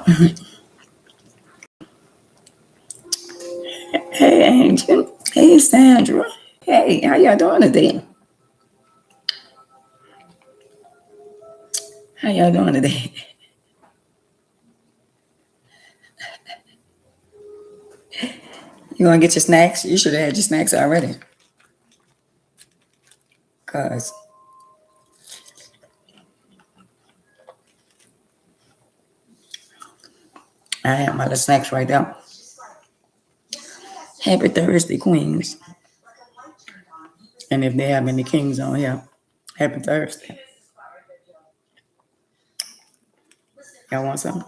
Hey, Angel. Hey, Sandra. Hey, how y'all doing today? How y'all doing today? You gonna get your snacks? You should have had your snacks already. Cause I have my little snacks right there. Happy Thursday, Queens. And if they have any kings on here, happy Thursday. Y'all want some?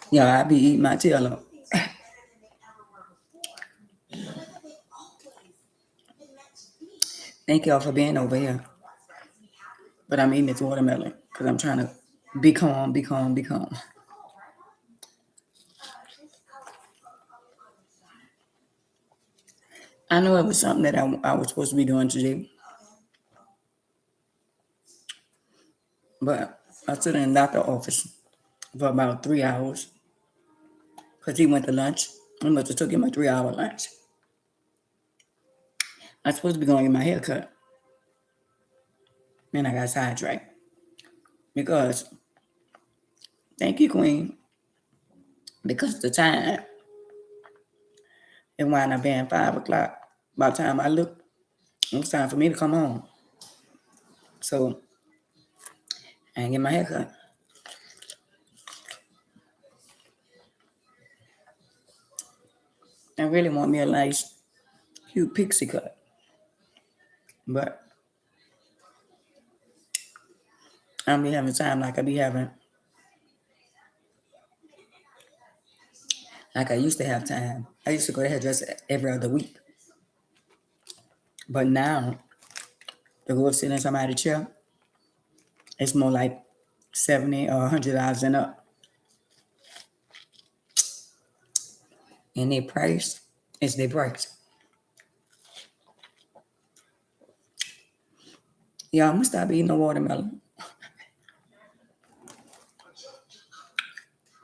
Yeah, I be eating my tail up. Thank y'all for being over here. But I'm eating this watermelon because I'm trying to be calm, be calm, be calm. I know it was something that I was supposed to be doing today, but I stood in the doctor office for about 3 hours because he went to lunch. I must have took him a 3 hour lunch. I was supposed to be going to get my hair cut. Then I got sidetracked because, thank you, Queen, because the time, it wound up being 5 o'clock. By the time I looked, it was time for me to come home. So I didn't get my hair cut. I really want me a nice, cute pixie cut. But I don't be having time like I be having, like I used to have time. I used to go to hairdresser every other week. But now, to go sit in somebody's chair, it's more like 70 or $100 and up. And their price is their price. Yeah, I'm gonna stop eating the watermelon.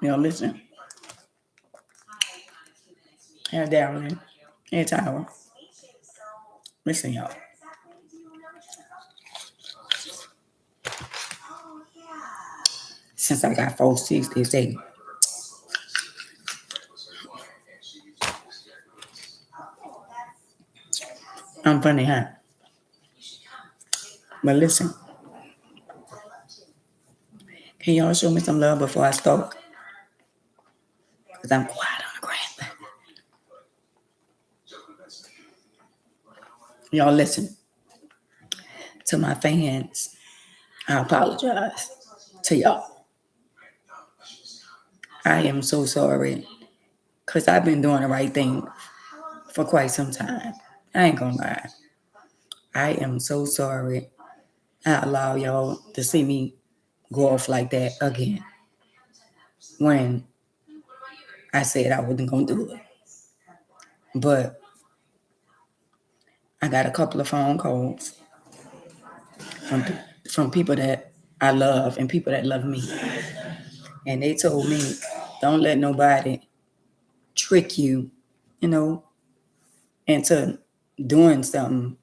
Listen. Hey, Darren. Hey, Tyra. Listen, y'all. Since I got 4 6, they say I'm funny, huh? But listen, can y'all show me some love before I start? Because I'm quiet on the ground. Y'all listen. To my fans, I apologize to y'all. I am so sorry because I've been doing the right thing for quite some time. I ain't gonna lie. I am so sorry I allow y'all to see me go off like that again when I said I wasn't gonna do it. But I got a couple of phone calls from from people that I love and people that love me, and they told me, "Don't let nobody trick you, you know, into doing something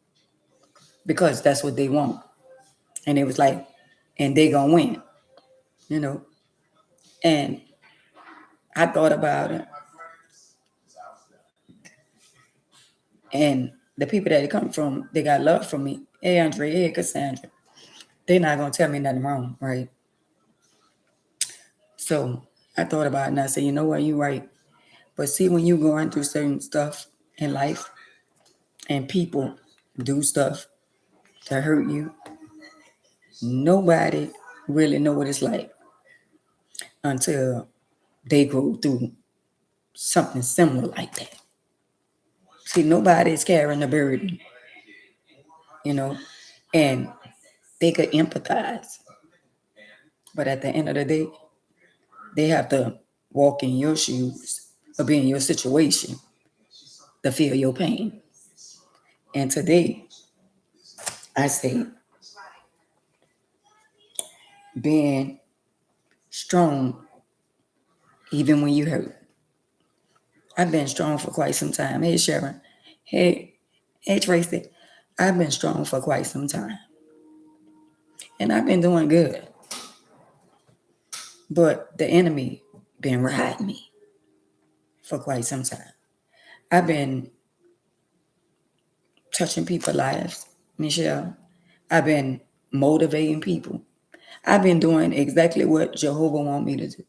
because that's what they want." And it was like, and they gonna win, you know. And I thought about it, and the people that it come from, they got love for me. Hey, Andre, hey, Cassandra. They're not gonna tell me nothing wrong, right? So I thought about it and I said, you know what, you're right. But see, when you're going through certain stuff in life and people do stuff to hurt you, nobody really know what it's like until they go through something similar like that. See, nobody is carrying the burden, you know, and they could empathize. But at the end of the day, they have to walk in your shoes or be in your situation to feel your pain. And today, I say, being strong even when you hurt. I've been strong for quite some time. Hey, Sharon. Hey, Tracy. I've been strong for quite some time. And I've been doing good. But the enemy been riding me for quite some time. I've been touching people's lives, Michelle. I've been motivating people. I've been doing exactly what Jehovah want me to do.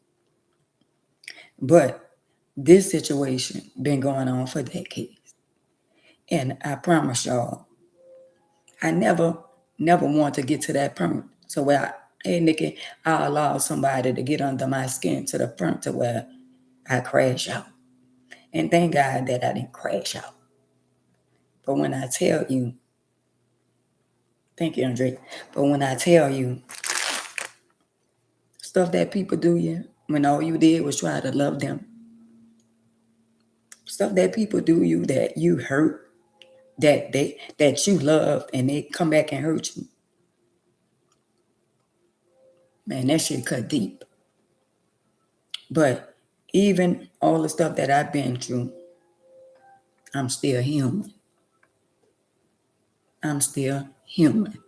But this situation been going on for decades. And I promise y'all, I never want to get to that point. So where hey Nikki, I allow somebody to get under my skin to the point to where I crash out. And thank God that I didn't crash out. But when I tell you, thank you, Andre. But when I tell you stuff that people do you, when all you did was try to love them, stuff that people do you that you hurt, that you love, and they come back and hurt you. Man, that shit cut deep. But even all the stuff that I've been through, I'm still human. I'm still human.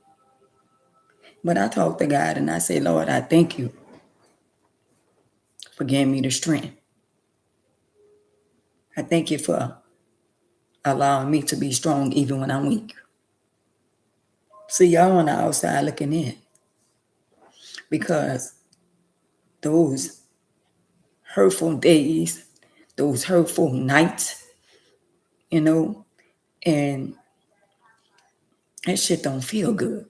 But I talk to God and I say, Lord, I thank you for giving me the strength. I thank you for allowing me to be strong even when I'm weak. See, y'all on the outside looking in. Because those hurtful days, those hurtful nights, and that shit don't feel good.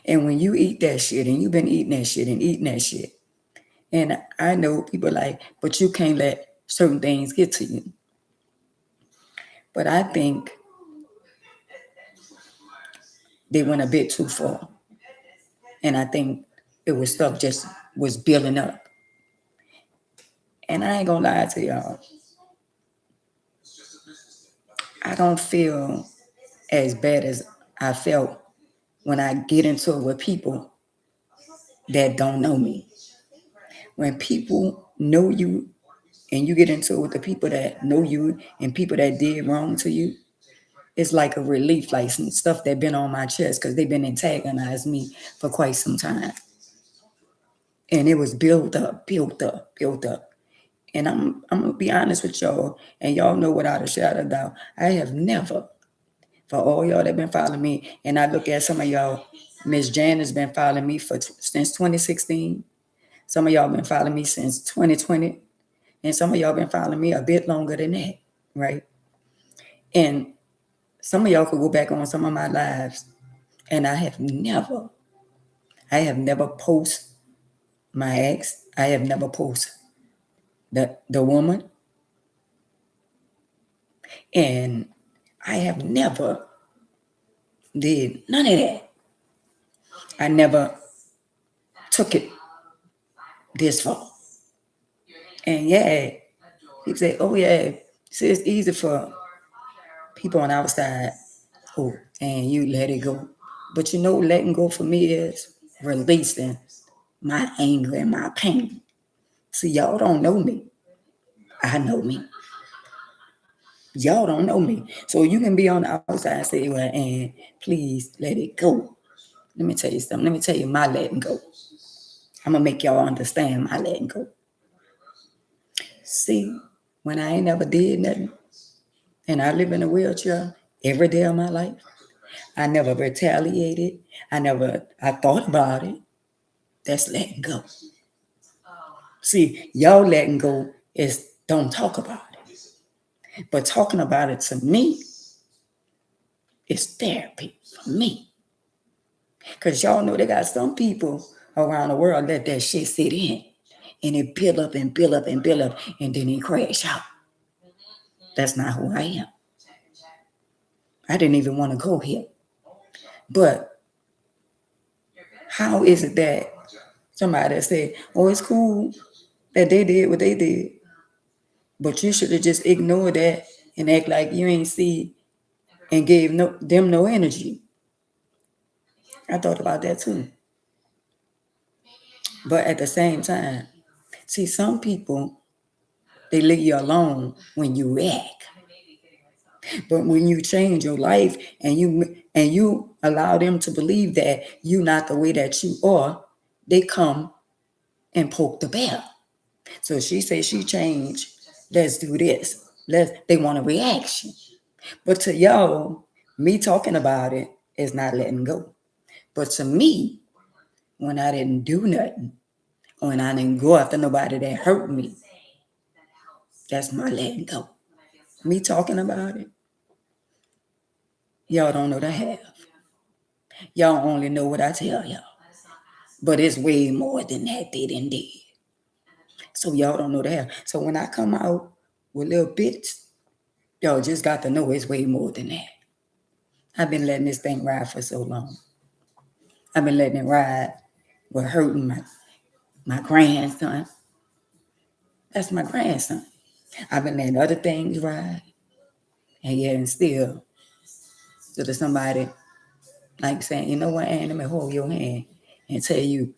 And when you eat that shit, and you've been eating that shit and eating that shit, and I know people like, but you can't let certain things get to you. But I think they went a bit too far. And I think it was stuff just was building up. And I ain't gonna lie to y'all. I don't feel as bad as I felt when I get into it with people that don't know me. When people know you and you get into it with the people that know you and people that did wrong to you, it's like a relief, like some stuff that been on my chest because they've been antagonizing me for quite some time. And it was built up. And I'm gonna be honest with y'all, and y'all know without a shadow of doubt, I have never, for all y'all that been following me, and I look at some of y'all, Miss Jan has been following me since 2016. Some of y'all been following me since 2020, and some of y'all been following me a bit longer than that, right? And some of y'all could go back on some of my lives, and I have never posted my ex. I have never posted the woman, and I have never did none of that. I never took it this far. And yeah, people say, oh yeah, see, it's easy for people on the outside. Oh, and you let it go. But letting go for me is releasing my anger and my pain. See, y'all don't know me. I know me. Y'all don't know me. So you can be on the outside and say, well, and please let it go. Let me tell you something. Let me tell you my letting go. I'm going to make y'all understand my letting go. See, when I ain't never did nothing, and I live in a wheelchair every day of my life, I never retaliated. I thought about it. That's letting go. See, y'all letting go is don't talk about it. But talking about it to me is therapy for me. Because y'all know they got some people around the world let that shit sit in. And it build up and build up and build up, and then it crash out. That's not who I am. I didn't even want to go here. But how is it that somebody said, oh, it's cool that they did what they did, but you should have just ignored that and act like you ain't see and gave them no energy. I thought about that too. But at the same time, see, some people, they leave you alone when you act. But when you change your life and you allow them to believe that you not the way that you are, they come and poke the bear. So she says she changed. Let's do this. They want a reaction. But to y'all, me talking about it is not letting go. But to me, when I didn't do nothing, when I didn't go after nobody that hurt me, that's my letting go. Me talking about it, y'all don't know the half. Y'all only know what I tell y'all. But it's way more than that they done did. So y'all don't know the half. So when I come out with little bits, y'all just got to know it's way more than that. I've been letting this thing ride for so long. I've been letting it ride with hurting my grandson. That's my grandson. I've been letting other things ride. And yet and still, so there's somebody like saying, you know what, Ann, let me hold your hand and tell you,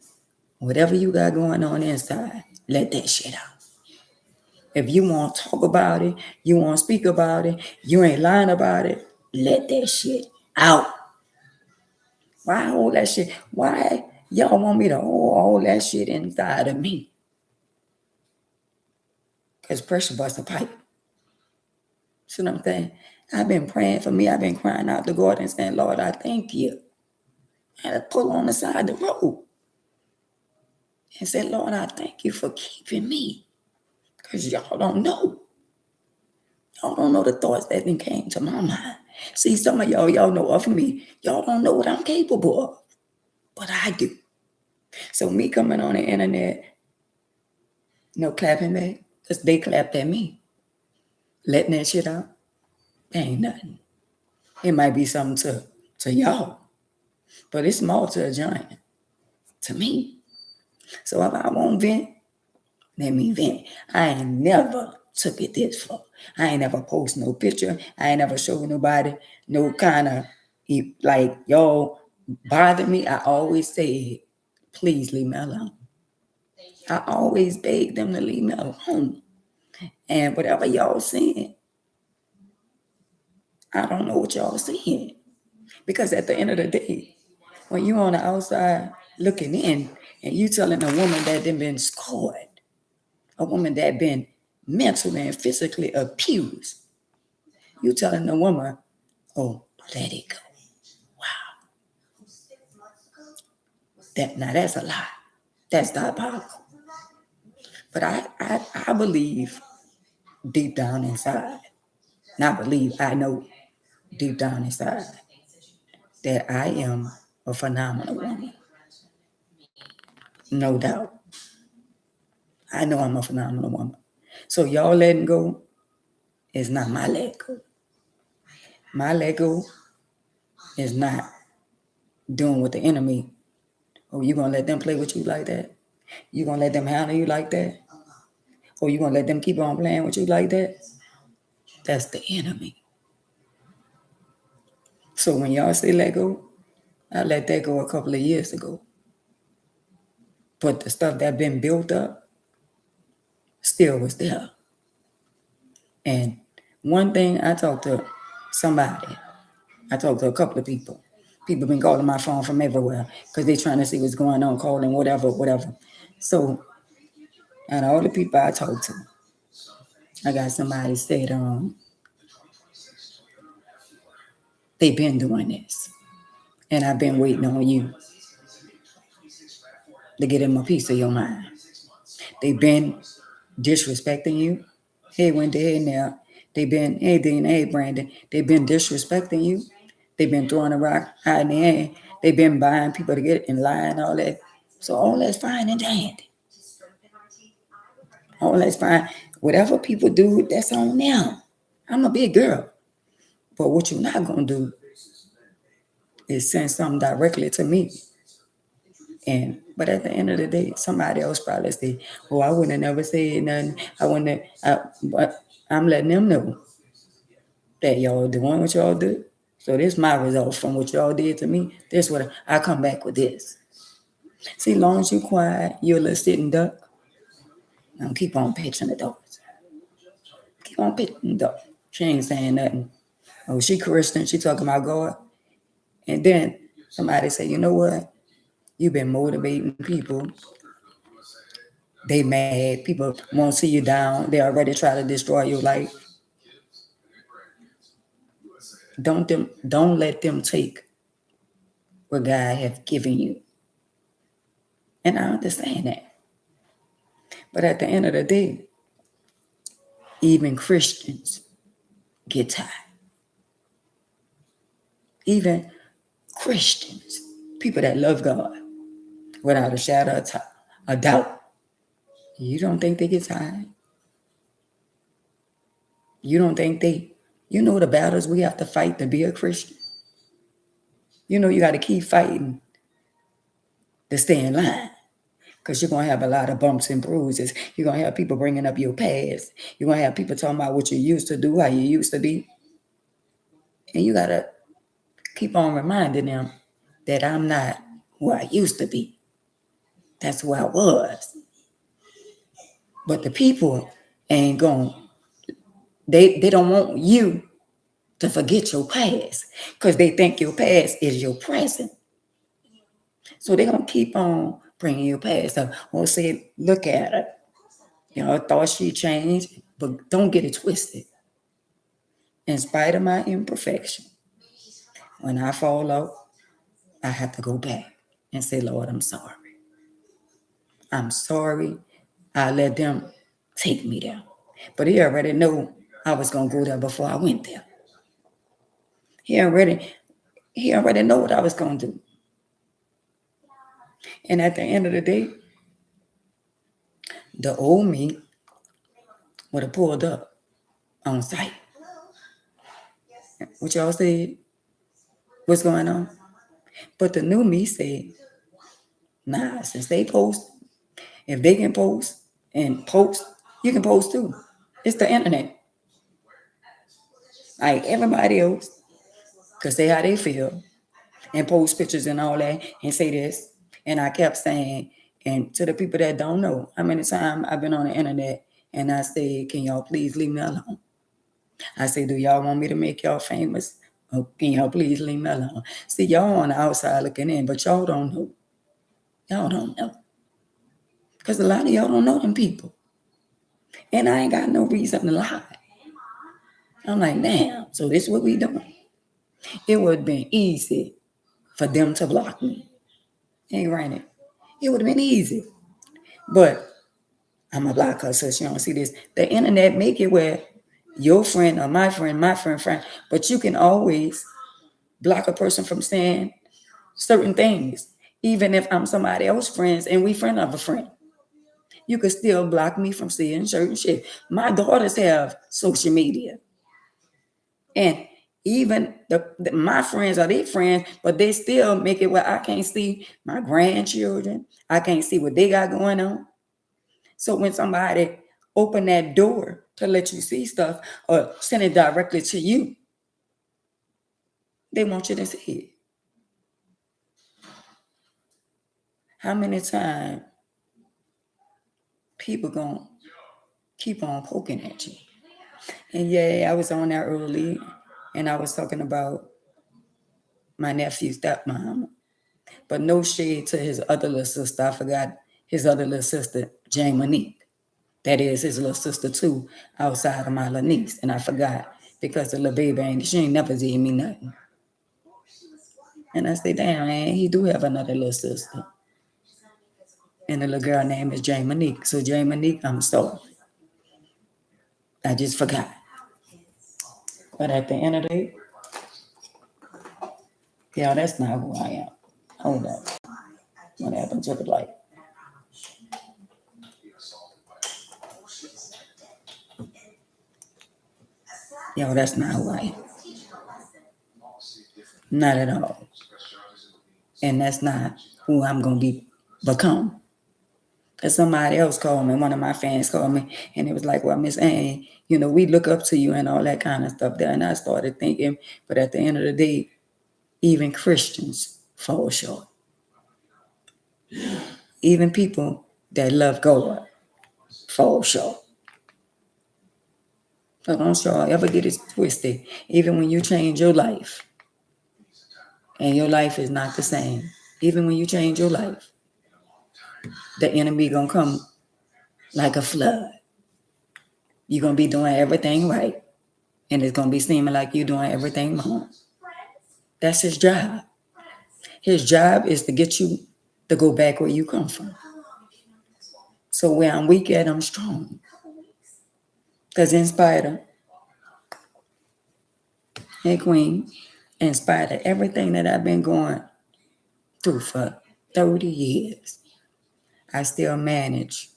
whatever you got going on inside, let that shit out. If you want to talk about it, you want to speak about it, you ain't lying about it, let that shit out. Why hold that shit? Why y'all want me to hold all that shit inside of me? Because pressure busts a pipe. See what I'm saying? I've been praying for me. I've been crying out to God and saying, Lord, I thank you. I had to pull on the side of the road and say, Lord, I thank you for keeping me. Because y'all don't know. Y'all don't know the thoughts that then came to my mind. See, some of y'all know of me. Y'all don't know what I'm capable of. But I do. So me coming on the internet, no clapping back, because they clapped at me. Letting that shit out, that ain't nothing. It might be something to y'all, but it's small to a giant, to me. So if I won't vent, let me vent. I ain't never took it this far. I ain't never post no picture. I ain't never showed nobody no kind of, like, y'all bother me. I always say, please leave me alone. I always beg them to leave me alone. And whatever y'all saying, I don't know what y'all saying. Because at the end of the day, when you on the outside looking in and you telling a woman that done been scarred, a woman that been mentally and physically abused, you telling a woman, oh, let it go. Wow. Now that's a lie. That's diabolical. But I believe deep down inside, not believe, I know deep down inside that I am a phenomenal woman. No doubt. I know I'm a phenomenal woman. So y'all letting go is not my let go. My let go is not doing what the enemy. Oh, you gonna let them play with you like that? You gonna let them handle you like that? Or you gonna let them keep on playing with you like that? That's the enemy. So when y'all say let go, I let that go a couple of years ago. But the stuff that been built up still was there. And one thing, I talked to somebody. I talked to a couple of people. People been calling my phone from everywhere because they trying to see what's going on, calling whatever. So, out of all the people I talked to, I got somebody said, they been doing this. And I've been waiting on you to get in a piece of your mind. They been disrespecting you. Hey, Wendy, hey, now. They been, hey, Dean, hey, Brandon. They been disrespecting you. They been throwing a rock, hiding their hand. They been buying people to get in line, all that. So all that's fine and dandy. All that's fine. Whatever people do, that's on them. I'm a big girl. But what you're not going to do is send something directly to me. But at the end of the day, somebody else probably say, oh, I wouldn't have never said nothing. But I'm letting them know. that y'all doing what y'all do. So this my result from what y'all did to me. This what I come back with this. See, long as you quiet, you're a little sitting duck. Now keep on pitching the doors. Keep on pitching the door. She ain't saying nothing. Oh, she Christian. She talking about God. And then somebody say, you know what? You've been motivating people. They mad. People won't see you down. They already try to destroy your life. Don't let them take what God has given you. And I understand that. But at the end of the day, even Christians get tired. Even Christians, people that love God, without a shadow of a doubt, you don't think they get tired? You don't think you know the battles we have to fight to be a Christian? You know you got to keep fighting to stay in line. Because you're going to have a lot of bumps and bruises. You're going to have people bringing up your past. You're going to have people talking about what you used to do, how you used to be. And you got to keep on reminding them that I'm not who I used to be. That's who I was. But the people ain't going, they don't want you to forget your past because they think your past is your present. So they're going to keep on bringing your past up. Or say, look at her. You know, I thought she changed, but don't get it twisted. In spite of my imperfection, when I fall out, I have to go back and say, Lord, I'm sorry. I'm sorry. I let them take me there. But he already knew I was going to go there before I went there. He already know what I was going to do. And at the end of the day, the old me would have pulled up on sight. What y'all said? What's going on? But the new me said, nah, since they post, if they can post and post, you can post too. It's the internet. Like everybody else could say how they feel and post pictures and all that and say this. And I kept saying, and to the people that don't know, how many times I've been on the internet and I say, can y'all please leave me alone? I say, do y'all want me to make y'all famous? Or can y'all please leave me alone? See, y'all on the outside looking in, but y'all don't know. Y'all don't know. Because a lot of y'all don't know them people. And I ain't got no reason to lie. I'm like, damn, so this is what we doing. It would have been easy for them to block me. Ain't right. It would have been easy. But I'm a block her so she don't see this. The internet make it where your friend or my friend, but you can always block a person from saying certain things. Even if I'm somebody else's friends and we friend of a friend. You could still block me from seeing certain shit. My daughters have social media. And even my friends are their friends, but they still make it where I can't see my grandchildren. I can't see what they got going on. So when somebody open that door to let you see stuff or send it directly to you, they want you to see it. How many times people gonna keep on poking at you? And yeah, I was on there early and I was talking about my nephew's stepmom. But no shade to his other little sister. I forgot his other little sister, Jane Monique. That is his little sister too, outside of my little niece. And I forgot because the little baby she ain't never did me nothing. And I say, damn, man, he do have another little sister. And the little girl name is Jane Monique. So Jane Monique, I'm sorry. I just forgot. But at the end of the day, yeah, that's not who I am. Hold up. What happened to the light? Yo, that's not who I am. Not at all. And that's not who I'm going to become. Because somebody else called me, one of my fans called me, and it was like, well, Miss Ann, we look up to you and all that kind of stuff there. And I started thinking, but at the end of the day, even Christians fall short. Even people that love God fall short. So don't y'all ever get it twisted. Even when you change your life and your life is not the same, even when you change your life, the enemy gonna come like a flood. You're gonna be doing everything right, and it's gonna be seeming like you're doing everything wrong. That's his job. His job is to get you to go back where you come from. So where I'm weak at, I'm strong. Because in spite of, hey Queen, in spite of everything that I've been going through for 30 years, I still manage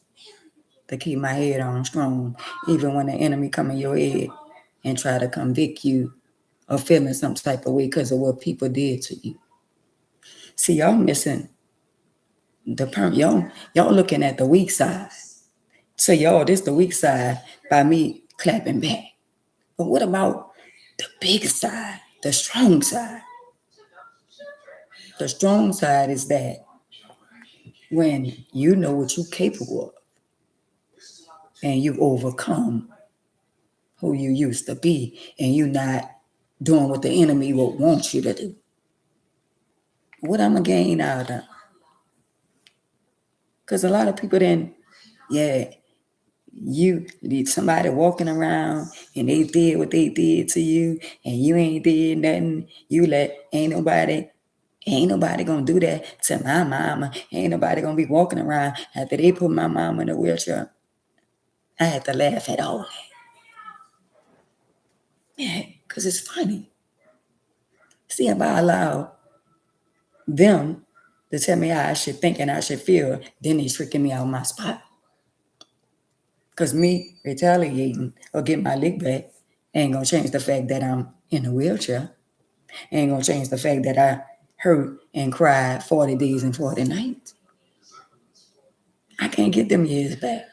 to keep my head on strong, even when the enemy come in your head and try to convict you of feeling some type of way because of what people did to you. See, y'all missing the y'all looking at the weak side. So y'all, this the weak side by me clapping back. But what about the big side, the strong side? The strong side is that when you know what you're capable of and you overcome who you used to be and you're not doing what the enemy will want you to do. What I'm going to gain out of that? Because a lot of people then, you need somebody walking around and they did what they did to you and you ain't did nothing. You ain't nobody gonna do that to my mama. Ain't nobody gonna be walking around after they put my mama in a wheelchair. I had to laugh at all that. Yeah, because it's funny. See, if I allow them to tell me how I should think and I should feel, then they tricking me out of my spot. Because me retaliating or getting my leg back ain't gonna change the fact that I'm in a wheelchair. Ain't gonna change the fact that I hurt and cried 40 days and 40 nights. I can't get them years back.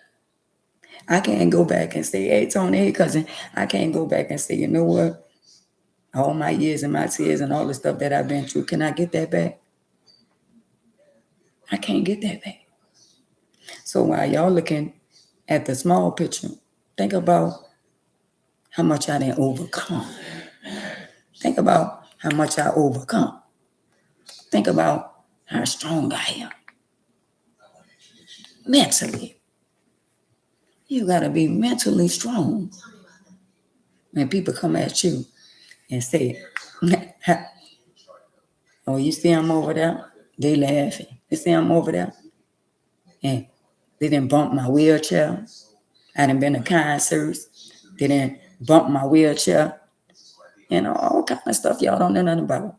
I can't go back and say, hey, Tony, hey, cousin, I can't go back and say, you know what? All my years and my tears and all the stuff that I've been through, can I get that back? I can't get that back. So while y'all looking at the small picture, think about how much I didn't overcome. Think about how much I overcome. Think about how strong I am. Mentally. You got to be mentally strong. When people come at you and say, oh, you see I'm over there? They laughing. You see I'm over there? And they didn't bump my wheelchair. I done been to concerts. They didn't bump my wheelchair. All kind of stuff y'all don't know nothing about.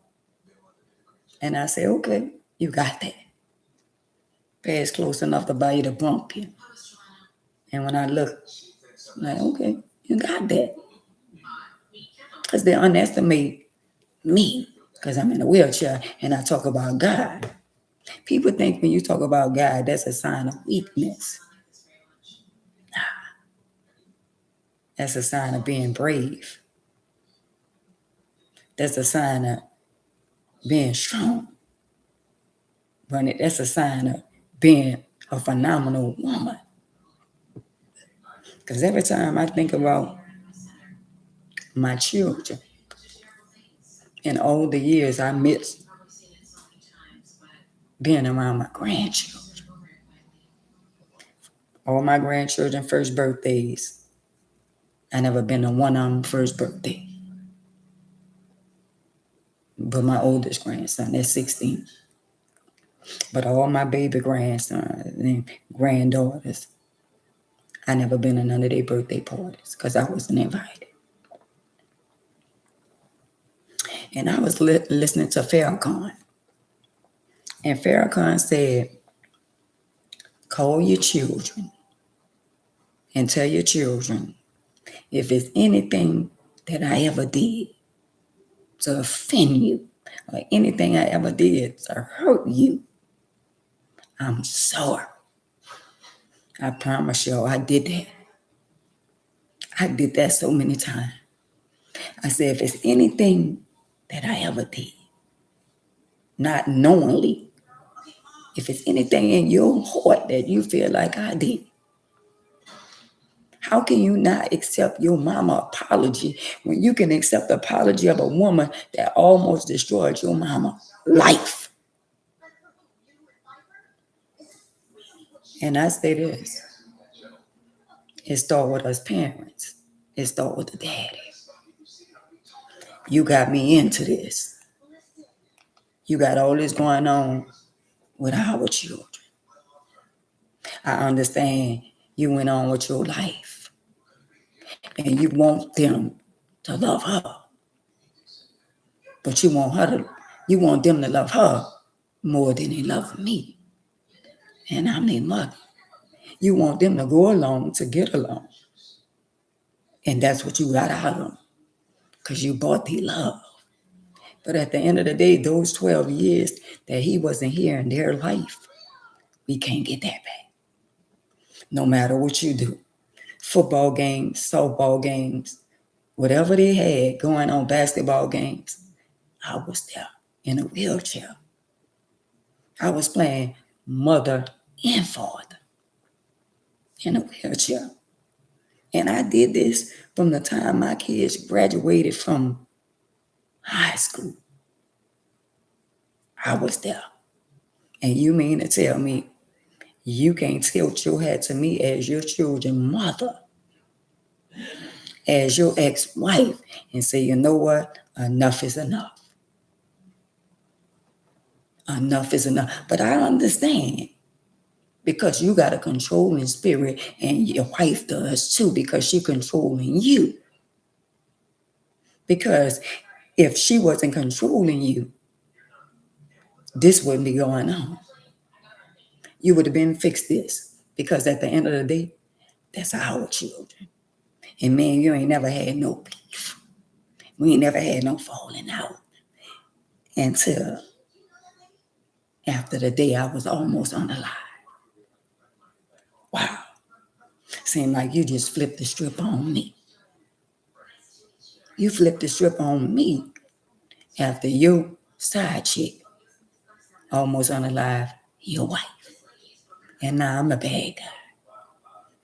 And I say, okay, you got that. Pass close enough to buy you to bump you. And when I look, I'm like, okay, you got that. Because they underestimate me because I'm in a wheelchair and I talk about God. People think when you talk about God, that's a sign of weakness. That's a sign of being brave. That's a sign of being strong. But that's a sign of being a phenomenal woman. Because every time I think about my children and all the years I missed being around my grandchildren, all my grandchildren first birthdays, I never been to one of them first birthday. But my oldest grandson, that's 16. But all my baby grandsons and granddaughters, I never been to none of their birthday parties because I wasn't invited. And I was listening to Farrakhan. And Farrakhan said, call your children and tell your children if it's anything that I ever did to offend you or anything I ever did to hurt you, I'm sorry. I promise y'all, I did that. I did that so many times. I said, if it's anything that I ever did, not knowingly, if it's anything in your heart that you feel like I did, how can you not accept your mama apology when you can accept the apology of a woman that almost destroyed your mama life? And I say this, it starts with us parents. It starts with the daddy. You got me into this. You got all this going on with our children. I understand you went on with your life and you want them to love her. But you want them to love her more than they love me. And I'm their mother. You want them to go along to get along. And that's what you got out of them. Because you bought their love. But at the end of the day, those 12 years that he wasn't here in their life, we can't get that back. No matter what you do. Football games, softball games, whatever they had going on, basketball games, I was there in a wheelchair. I was playing mother and father in a wheelchair. And I did this from the time my kids graduated from high school. I was there. And you mean to tell me you can't tilt your hat to me as your children's mother, as your ex-wife, and say, you know what? Enough is enough. Enough is enough. But I understand because you got a controlling spirit and your wife does too because she's controlling you. Because if she wasn't controlling you, this wouldn't be going on. You would have been fixed this because at the end of the day, that's our children. And man, you ain't never had no beef. We ain't never had no falling out until after the day I was almost unalive. Wow. Seemed like you just flipped the strip on me. You flipped the strip on me after your side chick almost unalive your wife. And now I'm the bad guy.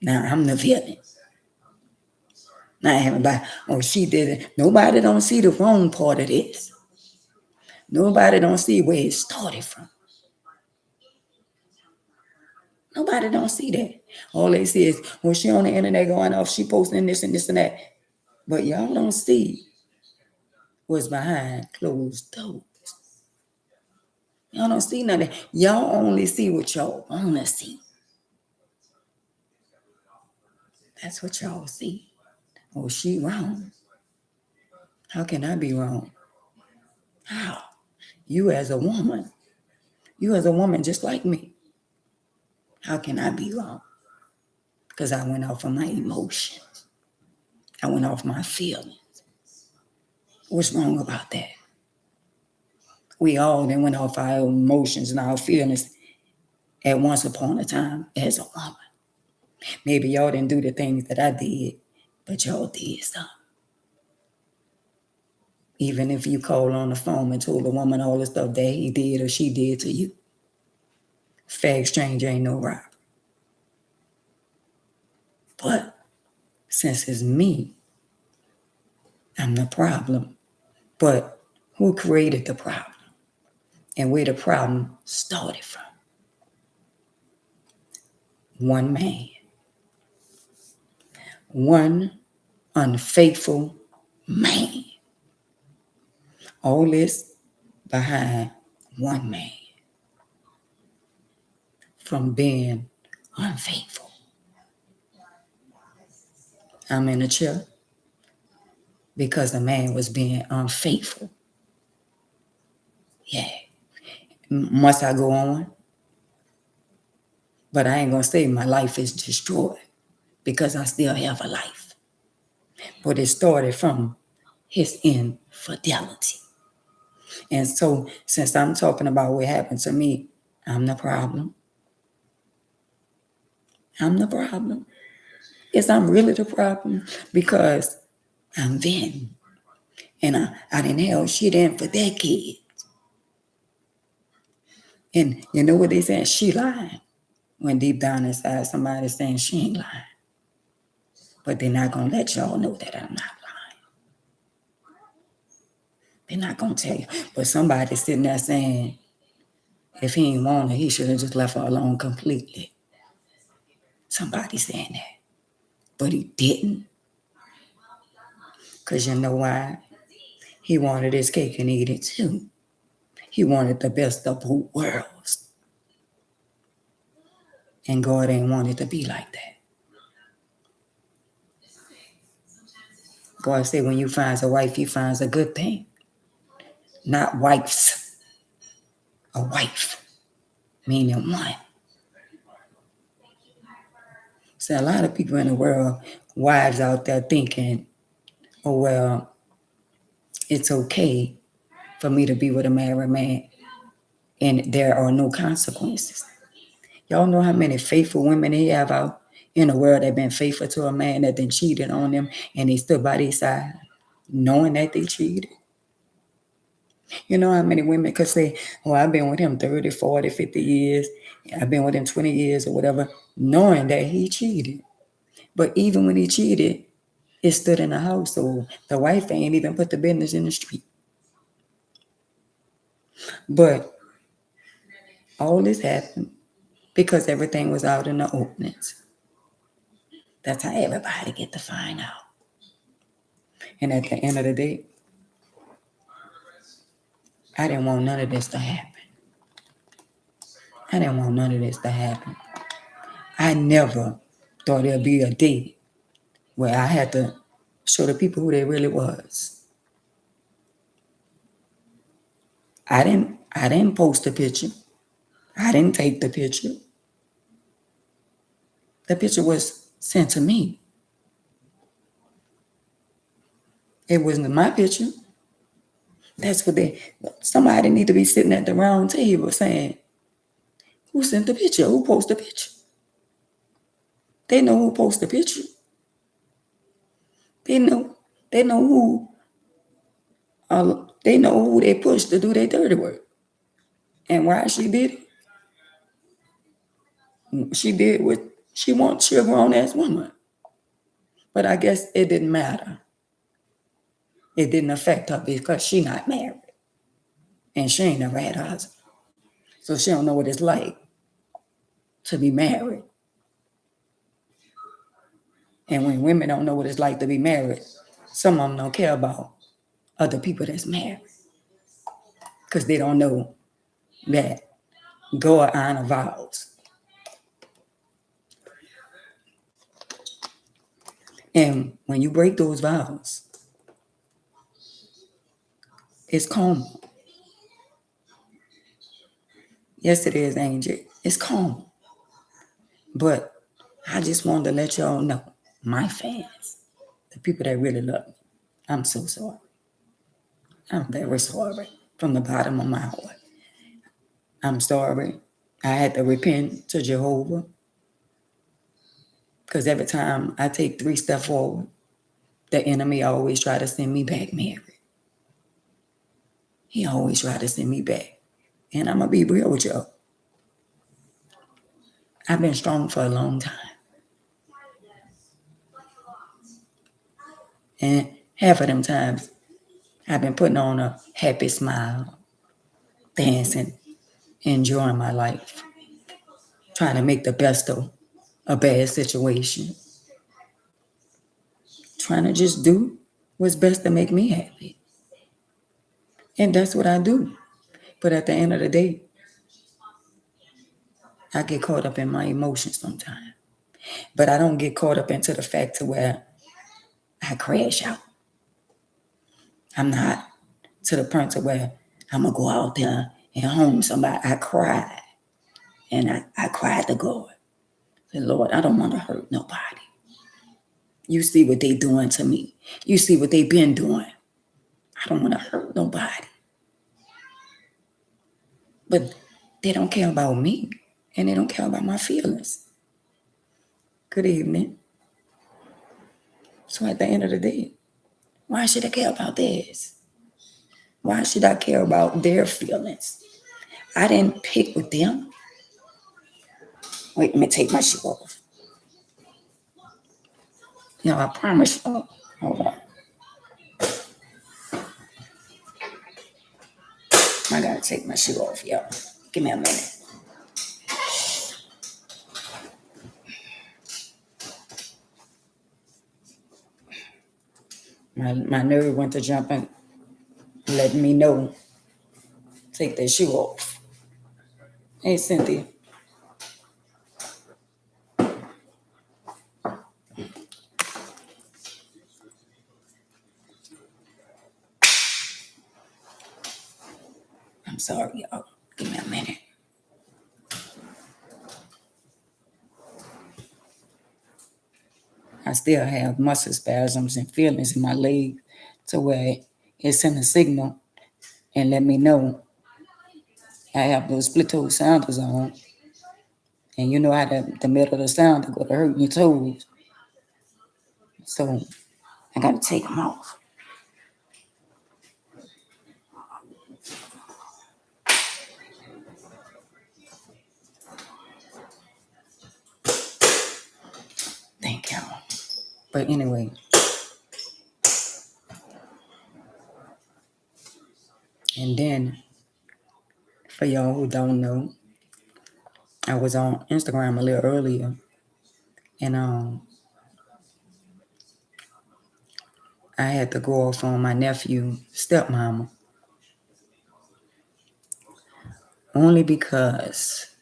Now I'm the villain. Now everybody, oh, she did it. Nobody don't see the wrong part of this. Nobody don't see where it started from. Nobody don't see that. All they see is, well, she on the internet going off, she posting this and this and that. But y'all don't see what's behind closed doors. Y'all don't see none of that. Y'all only see what y'all want to see. That's what y'all see. Oh, she wrong. How can I be wrong? How? You as a woman just like me. How can I be wrong? Because I went off of my emotions. I went off my feelings. What's wrong about that? We all then went off our emotions and our feelings at once upon a time as a woman. Maybe y'all didn't do the things that I did, but y'all did some. Even if you called on the phone and told a woman all the stuff that he did or she did to you. Fair exchange ain't no robbery. But since it's me, I'm the problem. But who created the problem? And where the problem started from? One man. One unfaithful man. All this behind one man. From being unfaithful. I'm in a chair because the man was being unfaithful. Yeah. Must I go on? But I ain't going to say my life is destroyed because I still have a life. But it started from his infidelity. And so since I'm talking about what happened to me, I'm the problem. I'm the problem. Yes, I'm really the problem because I'm venting. And I didn't held shit in for decades. And you know what they saying? She lying. When deep down inside somebody's saying she ain't lying. But they're not going to let y'all know that I'm not lying. They're not going to tell you. But somebody's sitting there saying, if he ain't want her, he should have just left her alone completely. Somebody's saying that. But he didn't. Because you know why? He wanted his cake and eat it too. He wanted the best of both worlds. And God ain't want it to be like that. God said when you finds a wife, he finds a good thing. Not wives. A wife. Meaning one. So a lot of people in the world, wives out there thinking, oh, well, it's okay for me to be with a married man and there are no consequences. Y'all know how many faithful women they have out in the world that been faithful to a man that then cheated on them and they stood by their side knowing that they cheated. You know how many women could say, oh, I've been with him 30, 40, 50 years. I've been with him 20 years or whatever, knowing that he cheated. But even when he cheated, it stood in the household. The wife ain't even put the business in the street. But all this happened because everything was out in the openness. That's how everybody get to find out. And at the end of the day, I didn't want none of this to happen. I didn't want none of this to happen. I never thought there'd be a day where I had to show the people who they really was. I didn't post the picture. I didn't take the picture. The picture was sent to me. It wasn't my picture. That's what somebody need to be sitting at the round table saying, who sent the picture? Who posted the picture? They know who posted the picture. They know who they pushed to do their dirty work. And why she did it? She did what she wants. She a grown-ass woman. But I guess it didn't matter. It didn't affect her because she not married. And she ain't never had a husband. So she don't know what it's like to be married. And when women don't know what it's like to be married, some of them don't care about other people that's married. Because they don't know that God honor vows. And when you break those vows, it's karma. Yes, it is, Angel. It's karma. But I just wanted to let y'all know, my fans, the people that really love me, I'm so sorry. I'm very sorry from the bottom of my heart. I'm sorry. I had to repent to Jehovah. Because every time I take 3 steps forward, the enemy always try to send me back married. He always try to send me back. And I'm going to be real with y'all. I've been strong for a long time. And half of them times, I've been putting on a happy smile, dancing, enjoying my life, trying to make the best of a bad situation, trying to just do what's best to make me happy. And that's what I do. But at the end of the day, I get caught up in my emotions sometimes. But I don't get caught up into the fact to where I crash out. I'm not to the point to where I'm going to go out there and home somebody. I cried. And I cried to God. I said, Lord, I don't want to hurt nobody. You see what they doing to me. You see what they been doing. I don't want to hurt nobody. But they don't care about me. And they don't care about my feelings. Good evening. So at the end of the day, why should I care about this? Why should I care about their feelings? I didn't pick with them. Wait, let me take my shoe off. You know, I promise you. Hold on. I gotta take my shoe off, y'all. Give me a minute. My nerve went to jumping, letting me know. Take that shoe off. Hey, Cynthia. I'm sorry, y'all. Give me a minute. I still have muscle spasms and feelings in my leg to where it sent a signal and let me know I have those split toe sounders on. And you know how the middle of the sound to go to hurt your toes. So I got to take them off. Thank y'all. But anyway, and then for y'all who don't know, I was on Instagram a little earlier, and I had to go off on my nephew stepmama only because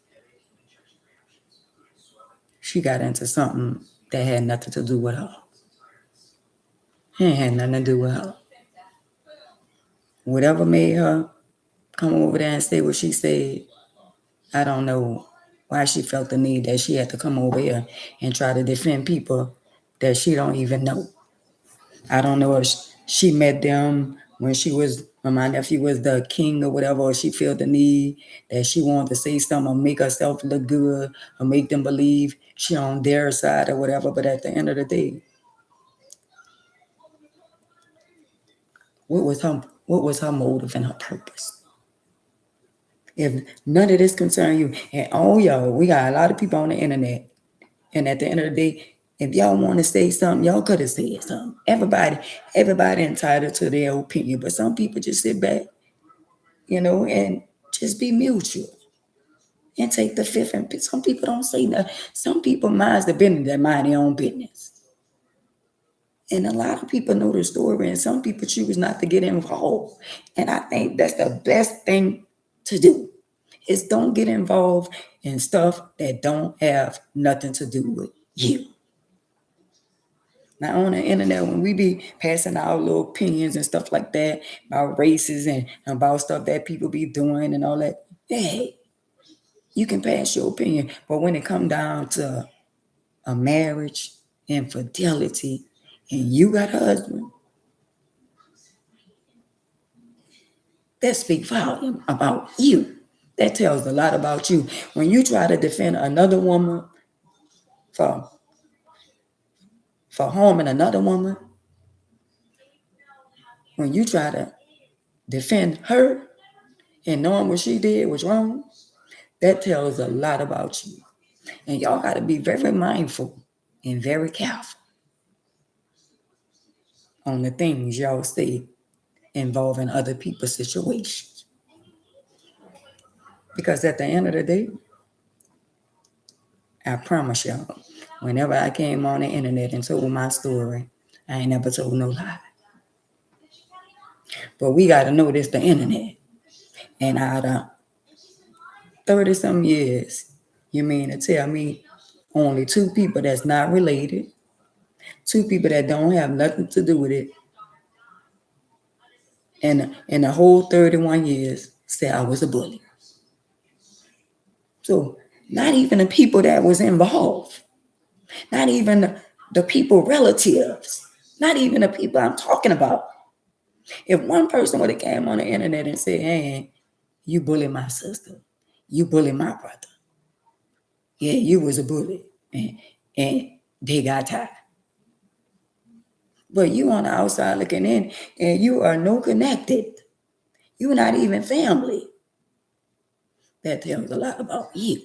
she got into something that had nothing to do with her. It had nothing to do with her. Whatever made her come over there and say what she said, I don't know why she felt the need that she had to come over here and try to defend people that she don't even know. I don't know if she met them when my nephew was the king or whatever, or she felt the need that she wanted to say something or make herself look good or make them believe she on their side or whatever. But at the end of the day, what was her motive and her purpose? If none of this concern you, and y'all, we got a lot of people on the internet, and at the end of the day, if y'all want to say something, y'all could have said something. Everybody entitled to their opinion, but some people just sit back, and just be mutual and take the fifth. And some people don't say nothing. Some people mind the business that mind their own business. And a lot of people know the story, and some people choose not to get involved. And I think that's the best thing to do, is don't get involved in stuff that don't have nothing to do with you. Now on the internet, when we be passing our little opinions and stuff like that about races and about stuff that people be doing and all that, hey, you can pass your opinion. But when it come down to a marriage, infidelity, and you got a husband, that speak volume about you. That tells a lot about you. When you try to defend another woman for harming another woman, when you try to defend her and knowing what she did was wrong, that tells a lot about you. And y'all got to be very mindful and very careful on the things y'all say involving other people's situations. Because at the end of the day, I promise y'all, whenever I came on the internet and told my story, I ain't never told no lie. But we got to know this, the internet. And out of 30-some years, you mean to tell me only 2 people that's not related, 2 people that don't have nothing to do with it, and in the whole 31 years, said I was a bully. So not even the people that was involved, not even the people relatives, not even the people I'm talking about. If one person would have came on the internet and said, hey, you bully my sister, you bully my brother, yeah, you was a bully, and they got tired. But you on the outside looking in, and you are no connected. You're not even family. That tells a lot about you.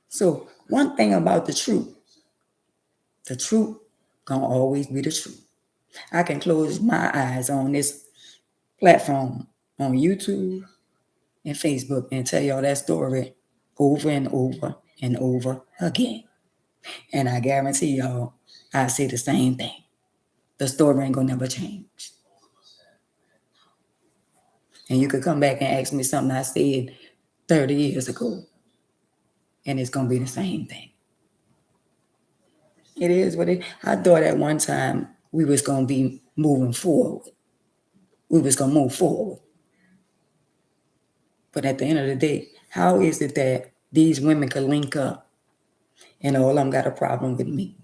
So one thing about the truth gonna always be the truth. I can close my eyes on this platform on YouTube and Facebook and tell y'all that story over and over and over again. And I guarantee y'all, I say the same thing. The story ain't gonna never change. And you could come back and ask me something I said 30 years ago, and it's gonna be the same thing. It is what it. I thought at one time we was gonna be moving forward. We was gonna move forward. But at the end of the day, how is it that these women could link up and all of them got a problem with me?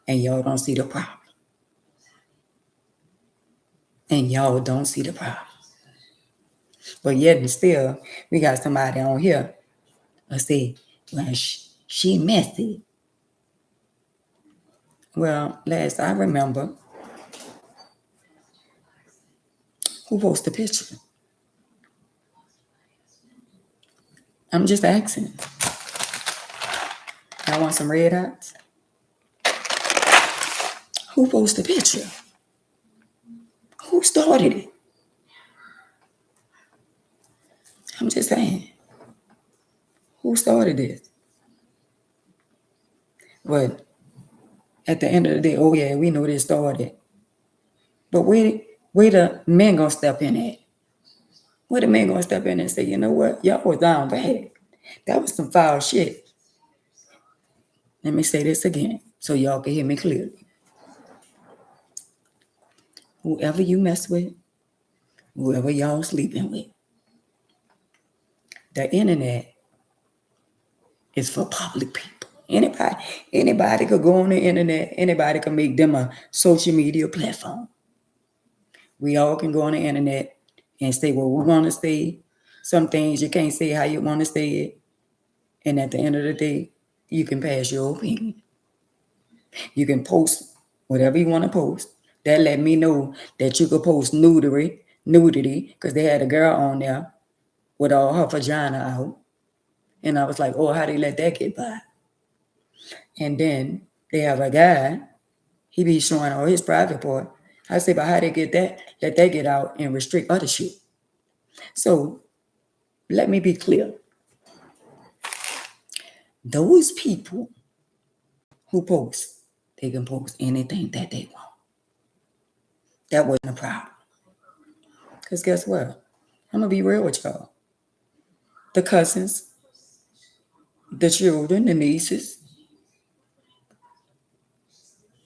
And y'all don't see the problem. And y'all don't see the problem. But yet and still, we got somebody on here and say, well, she messy. Well, last I remember, who posted the picture? I'm just asking. I want some red dots. Who posted the picture? Who started it? I'm just saying. Who started this? But at the end of the day, oh yeah, we know this started. But where the men gonna step in at? Where the men gonna step in and say, you know what, y'all was down bad. That was some foul shit. Let me say this again so y'all can hear me clearly. Whoever you mess with, whoever y'all sleeping with, the internet is for public people. Anybody could go on the internet. Anybody can make them a social media platform. We all can go on the internet and say what we want to say. Some things you can't say how you want to say it. And at the end of the day, you can pass your opinion. You can post whatever you want to post. That let me know that you could post nudity, because they had a girl on there with all her vagina out. And I was like, oh, how they let that get by? And then they have a guy, he be showing all his private part. I say, but how they get that? Let that get out and restrict other shit. So let me be clear. Those people who post, they can post anything that they want. That wasn't a problem. Because guess what? I'm going to be real with y'all. The cousins, the children, the nieces,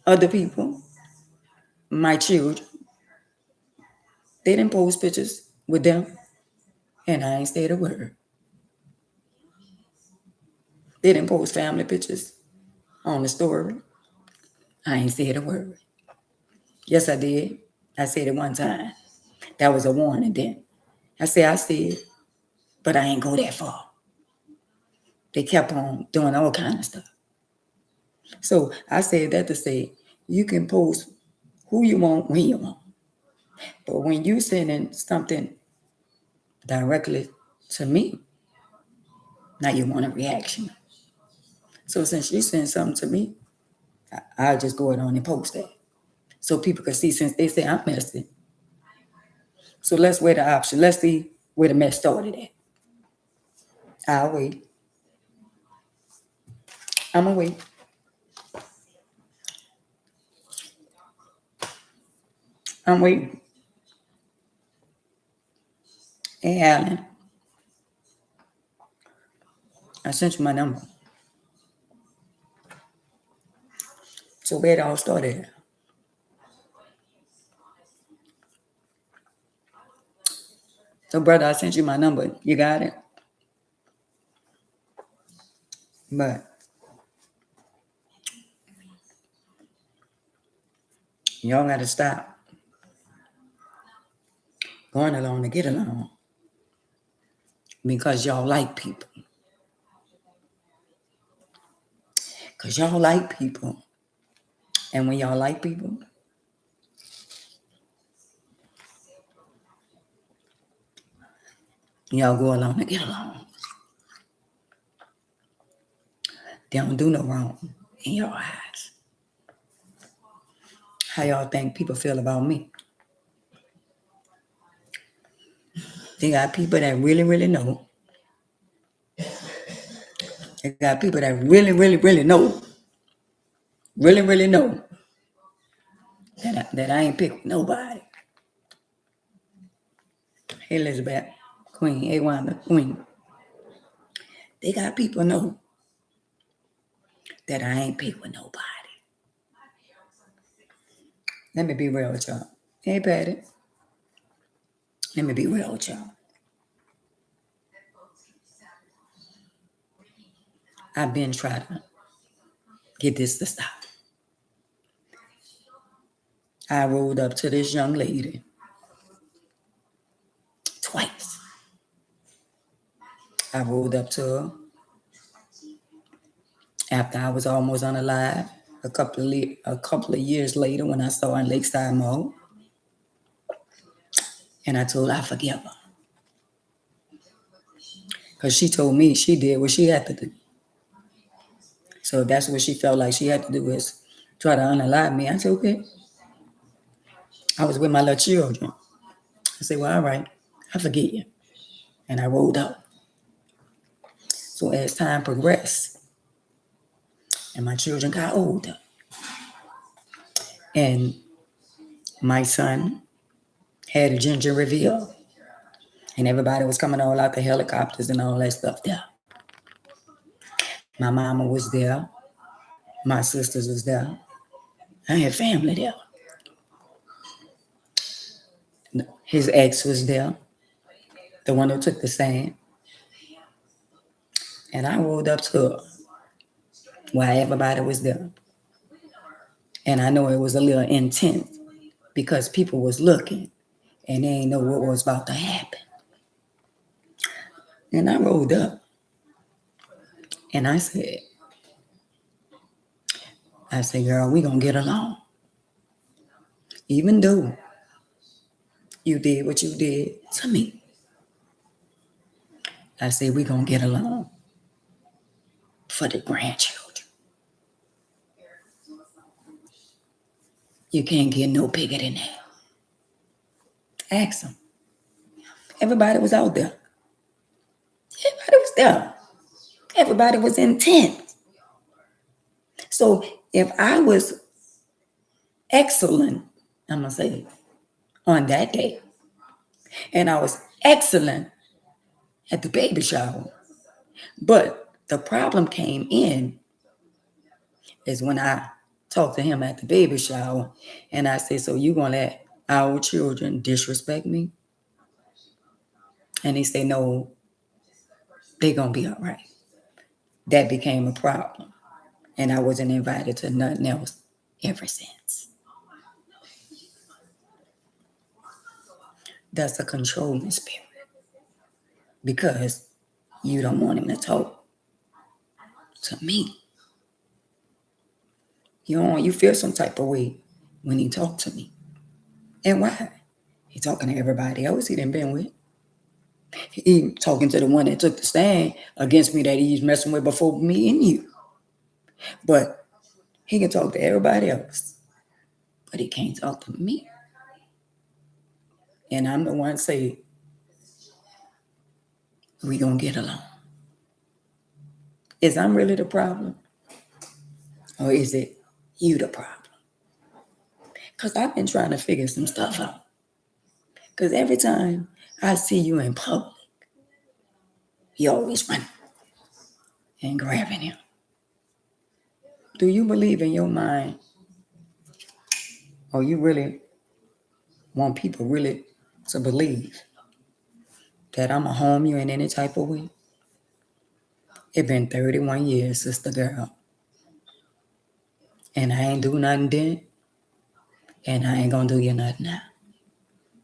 other people, my children, they didn't post pictures with them, and I ain't said a word. They didn't post family pictures on the story. I ain't said a word. Yes, I did. I said it one time. That was a warning then. I said, but I ain't go that far. They kept on doing all kind of stuff. So I said that to say, you can post who you want when you want. But when you sending something directly to me, now you want a reaction. So since you send something to me, I'll just go ahead on and post that. So people can see, since they say I'm messy. So let's weigh the option. Let's see where the mess started at. I'll wait. I'm gonna wait. I'm waiting. Hey, Alan, I sent you my number. So where it all started. So brother, I sent you my number. You got it? But y'all gotta stop going along to get along because y'all like people. Because y'all like people. And when y'all like people, y'all go along to get along. They don't do no wrong in your eyes. How y'all think people feel about me? They got people that really, really know. They got people that really, really, really know. Really, really know that I ain't picked nobody. Hey, Elizabeth, Queen, hey, Wanda, Queen. They got people know that I ain't picked with nobody. Let me be real with y'all. Hey, Patty. Let me be real with y'all. I've been trying to get this to stop. I rolled up to this young lady twice. I rolled up to her after I was almost unalive. A couple of years later, when I saw her in Lakeside Mall, and I told her I forgive her, because she told me she did what she had to do. So if that's what she felt like she had to do is try to unalive me, I said, okay. I was with my little children. I said, well, all right, I forget you. And I rolled up. So as time progressed, and my children got older, and my son had a ginger reveal, and everybody was coming all out the helicopters and all that stuff there. My mama was there. My sisters was there. I had family there. His ex was there, the one who took the stand. And I rolled up to her while everybody was there. And I know it was a little intense because people was looking and they ain't know what was about to happen. And I rolled up and I said, girl, we gonna get along. Even though you did what you did to me. I said, we gonna get along for the grandchildren. You can't get no bigger than that. Ask them. Everybody was out there. Everybody was there. Everybody was intense. So if I was excellent, I'm going to say, on that day, and I was excellent at the baby shower, but the problem came in is when I talked to him at the baby shower, and I said, so you going to let our children disrespect me? And he said, no, they going to be all right. That became a problem. And I wasn't invited to nothing else ever since. That's a controlling spirit. Because you don't want him to talk to me. You feel some type of way when he talk to me. And why? He talking to everybody else he done been with. He talking to the one that took the stand against me that he's messing with before me and you. But he can talk to everybody else. But he can't talk to me. And I'm the one say, we gonna get along. Is I'm really the problem? Or is it you the problem? Because I've been trying to figure some stuff out. Because every time I see you in public, you always running and grabbing him. Do you believe in your mind, or you really want people really to believe that I'm going to harm you in any type of way? It been 31 years, sister girl. And I ain't do nothing then, and I ain't going to do you nothing now.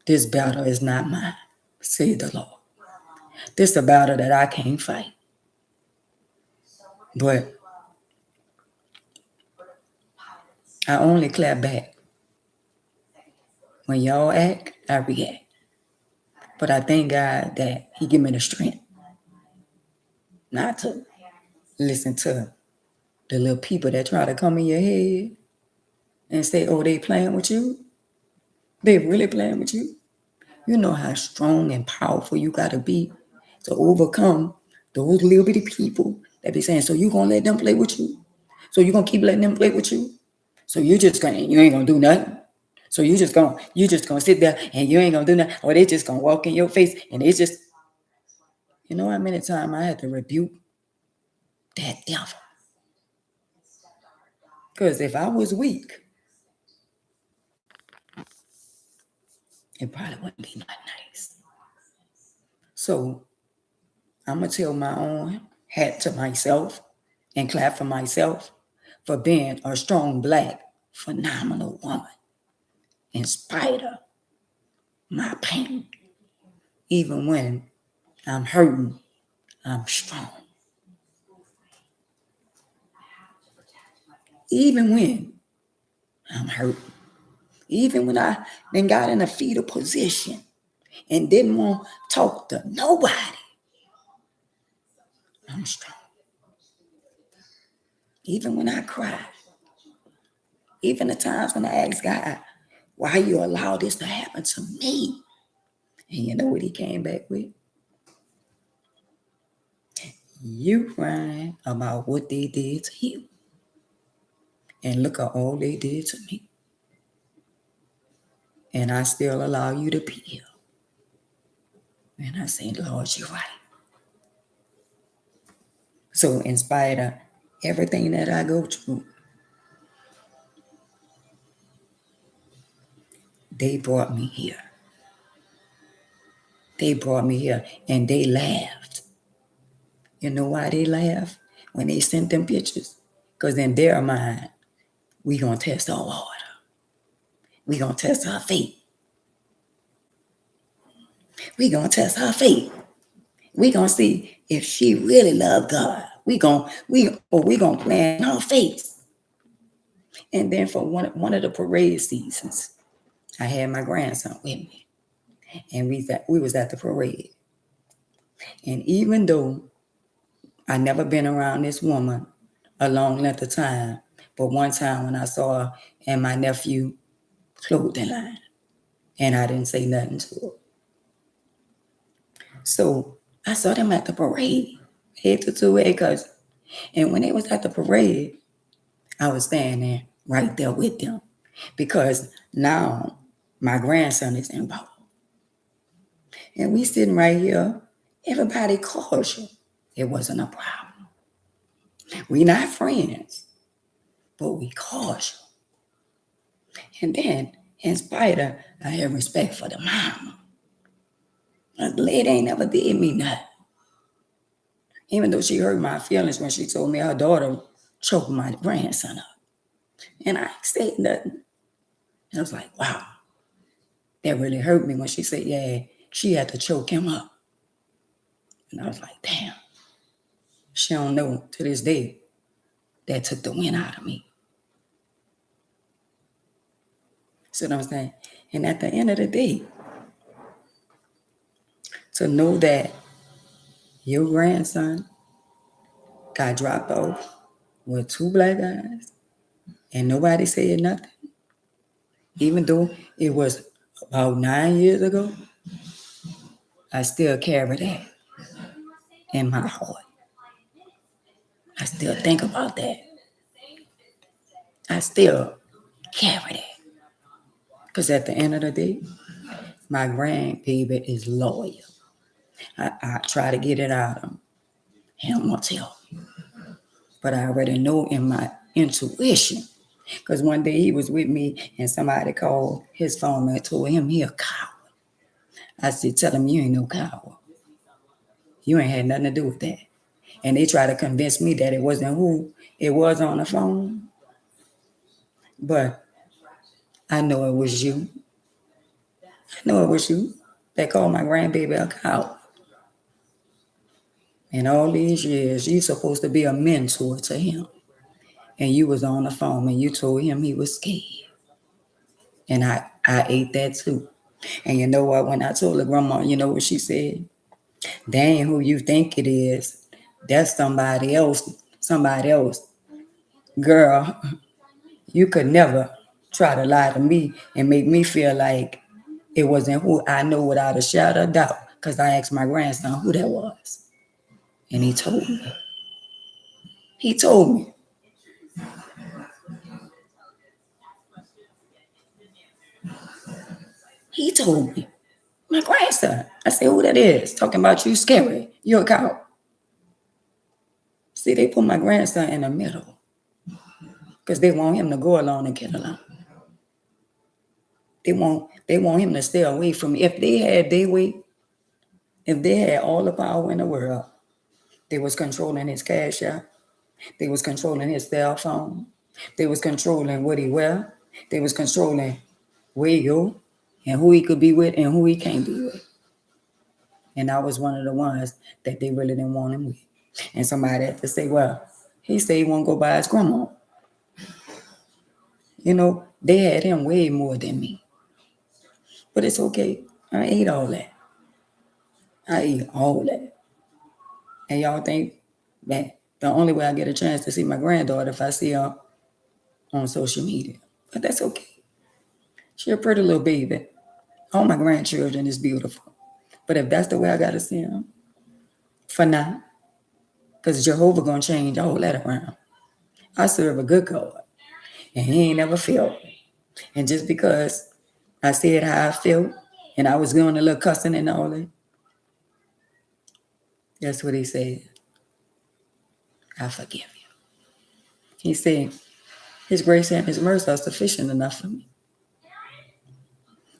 This battle is not mine, said the Lord. This is a battle that I can't fight. But I only clap back. When y'all act, I react. But I thank God that He give me the strength not to listen to the little people that try to come in your head and say, oh, they playing with you. They really playing with you. You know how strong and powerful you got to be to overcome those little bitty people that be saying, so you going to let them play with you? So you going to keep letting them play with you? So you ain't going to do nothing? So you just going to sit there and you ain't going to do nothing? Or they just going to walk in your face and it's just, you know how many times I had to rebuke that devil? Because if I was weak, it probably wouldn't be not nice. So I'm going to tell my own hat to myself and clap for myself for being a strong, black, phenomenal woman in spite of my pain. Even when I'm hurting, I'm strong. Even when I'm hurting. Even when I then got in a fetal position and didn't want to talk to nobody, I'm strong. Even when I cry. Even the times when I ask God, why you allow this to happen to me? And you know what He came back with? You crying about what they did to you. And look at all they did to me. And I still allow you to be here. And I say, Lord, you're right. So in spite of everything that I go through, they brought me here. They brought me here and they laughed. You know why they laughed? When they sent them pictures? Because in their mind, we going to test our water. We going to test our faith. We going to test our faith. We going to see if she really loved God. We going to play in her face. And then for one of the parade seasons, I had my grandson with me. And we was at the parade. And even though I never been around this woman a long length of time, but one time when I saw her in my nephew clothing line, and I didn't say nothing to her. So I saw them at the parade, head to 2A cousin. And when they was at the parade, I was standing right there with them because now my grandson is involved. And we sitting right here, everybody cautious. It wasn't a problem. We not friends, but we cautious. And then, in spite of, I have respect for the mama. The lady ain't never did me nothing. Even though she hurt my feelings when she told me her daughter choked my grandson up. And I ain't said nothing. And I was like, wow. That really hurt me when she said, yeah, she had to choke him up. And I was like, damn. She don't know to this day that took the wind out of me. See what I'm saying? And at the end of the day, to know that your grandson got dropped off with 2 black guys and nobody said nothing, even though it was about 9 years ago, I still carry that in my heart. I still think about that. I still carry that. Because at the end of the day, my grandbaby is loyal. I try to get it out of him. He don't want to tell me. But I already know in my intuition. Because one day he was with me and somebody called his phone and told him he a coward. I said, tell him you ain't no coward. You ain't had nothing to do with that. And they try to convince me that it wasn't who it was on the phone. But I know it was you. I know it was you that called my grandbaby a coward. And all these years, you're supposed to be a mentor to him. and you was on the phone and you told him he was scared. And I ate that too. And you know what? When I told the grandma, you know what she said? That ain't who you think it is. That's somebody else. Somebody else. Girl, you could never try to lie to me and make me feel like it wasn't who I know without a shadow of doubt. Because I asked my grandson who that was. And he told me. He told me. He told me. My grandson. I said, who that is? Talking about you scary. You're a cow. See, they put my grandson in the middle because they want him to go along and get along. They want him to stay away from me. If they had their way, if they had all the power in the world, they was controlling his cash out. They was controlling his cell phone. They was controlling what he wear. They was controlling where he go and who he could be with and who he can't be with. And I was one of the ones that they really didn't want him with. And somebody had to say, well, he said he won't go by his grandma. You know, they had him way more than me. But it's okay. I ate all that. I eat all that. And y'all think that the only way I get a chance to see my granddaughter if I see her on social media. But that's okay. She's a pretty little baby. All my grandchildren is beautiful. But if that's the way I got to see them, for now, because Jehovah going to change all that around. I serve a good God. And he ain't never failed. And just because I said how I felt and I was doing a little cussing and all that, that's what he said. I forgive you. He said, his grace and his mercy are sufficient enough for me.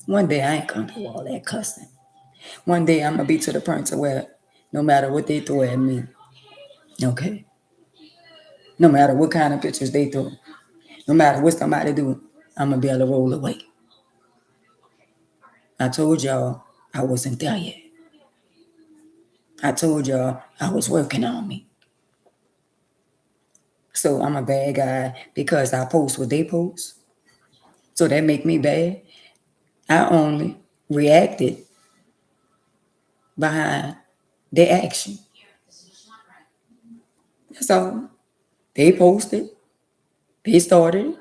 One day I ain't gonna do all that cussing. One day I'm gonna be to the point to where no matter what they throw at me, okay. No matter what kind of pictures they throw, no matter what somebody do, I'm gonna be able to roll away. I told y'all I wasn't there yet. I told y'all I was working on me. So I'm a bad guy because I post what they post. So that make me bad. I only reacted behind their action. That's all. They posted, they started,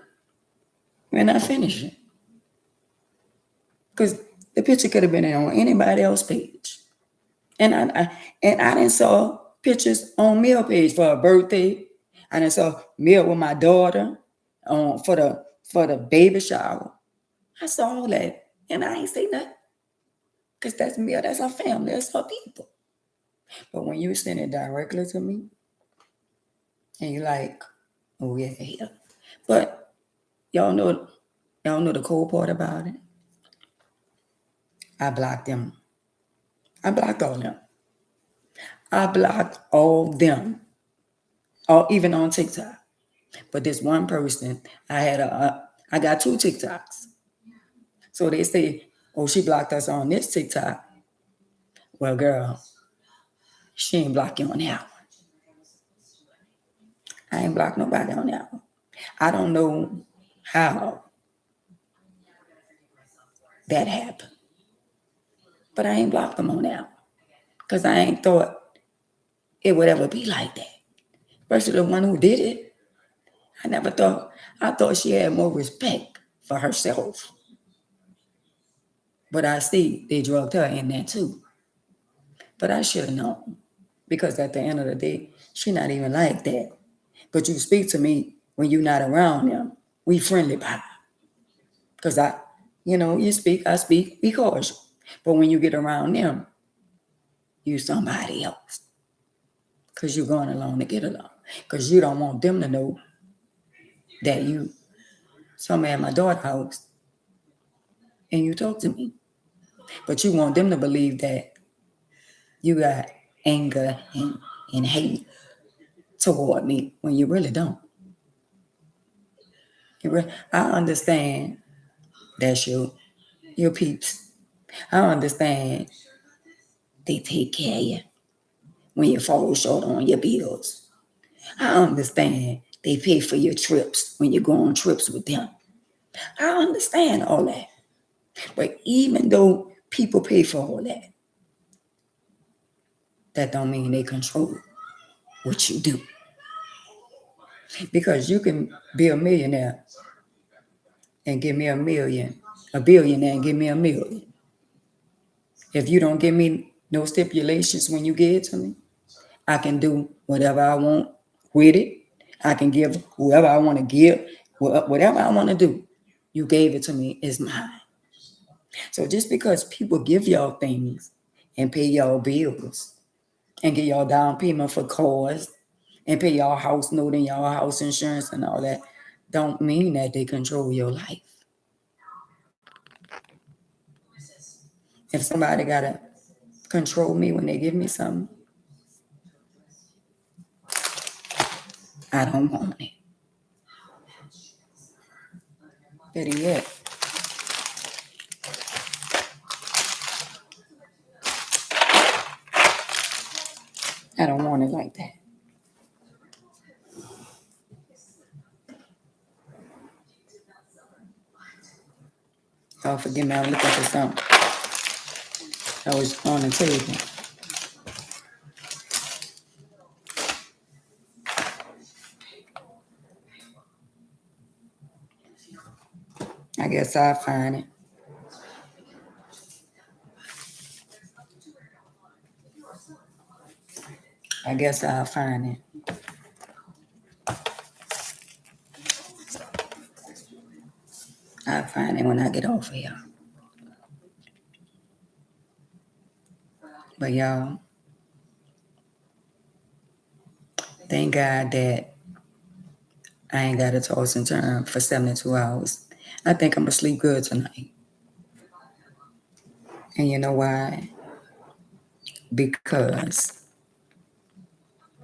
and I finished it. Because the picture could have been on anybody else's page. And I didn't saw pictures on Mill page for a birthday. I didn't saw Mill with my daughter for the baby shower. I saw all that. And I ain't say nothing. Because that's Mill, that's our family, that's our people. But when you send it directly to me, and you're like, oh yeah. But y'all know the cool part about it? I blocked them. I blocked all them. I blocked all them. Even on TikTok. But this one person, I got 2 TikToks. So they say, oh, she blocked us on this TikTok. Well, girl, she ain't blocked you on that one. I ain't blocked nobody on that one. I don't know how that happened. But I ain't blocked them on that one. Because I ain't thought it would ever be like that. Especially the one who did it. I thought she had more respect for herself. But I see they drugged her in there too. But I should have known. Because at the end of the day, she not even like that. But you speak to me when you're not around them. We friendly pie. Because you speak, I speak, be cordial. But when you get around them, you somebody else. Because you're going along to get along. Because you don't want them to know that you somewhere at my daughter's house and you talk to me. But you want them to believe that you got anger and hate toward me when you really don't. I understand that's your peeps. I understand they take care of you when you fall short on your bills. I understand They pay for your trips when you go on trips with them. I understand all that. But even though people pay for all that, that don't mean they control what you do. Because you can be a millionaire and give me a million, a billionaire and give me a million. If you don't give me no stipulations when you give it to me, I can do whatever I want with it. I can give whoever I want to give, whatever I want to do. You gave it to me, is mine. So just because people give y'all things and pay y'all bills and get y'all down payment for cars and pay y'all house note and y'all house insurance and all that, don't mean that they control your life. If somebody gotta control me when they give me something, I don't want it. Better yet, I don't want it like that. Oh, forgive me, I'm looking for something. I was on the table. I guess I'll find it. I guess I'll find it. I'll find it when I get off of here. But y'all, thank God that I ain't got to toss and turn for 72 hours. I think I'm going to sleep good tonight. And you know why? Because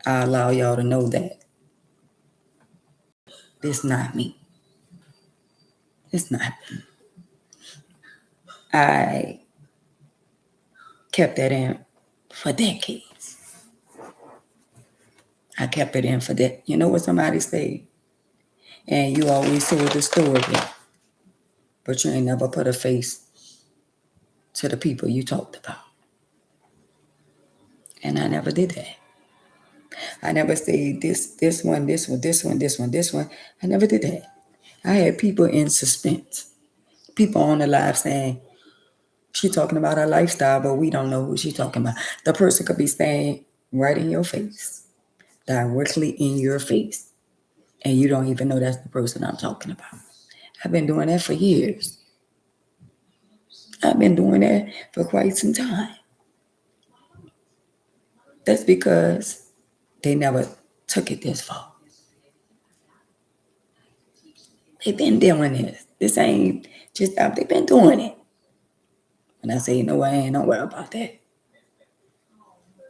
I allow y'all to know that it's not me. It's not me. I kept that in for decades. I kept it in for that. You know what somebody say? And you always told the story, but you ain't never put a face to the people you talked about. And I never did that. I never said this one. I never did that. I had people in suspense. People on the live saying, she talking about her lifestyle, but we don't know who she talking about. The person could be saying right in your face, directly in your face, and you don't even know that's the person I'm talking about. I've been doing that for years. I've been doing that for quite some time. That's because they never took it this far. They've been doing this. This ain't just out. They've been doing it. And I say, you know what, I ain't no worry about that.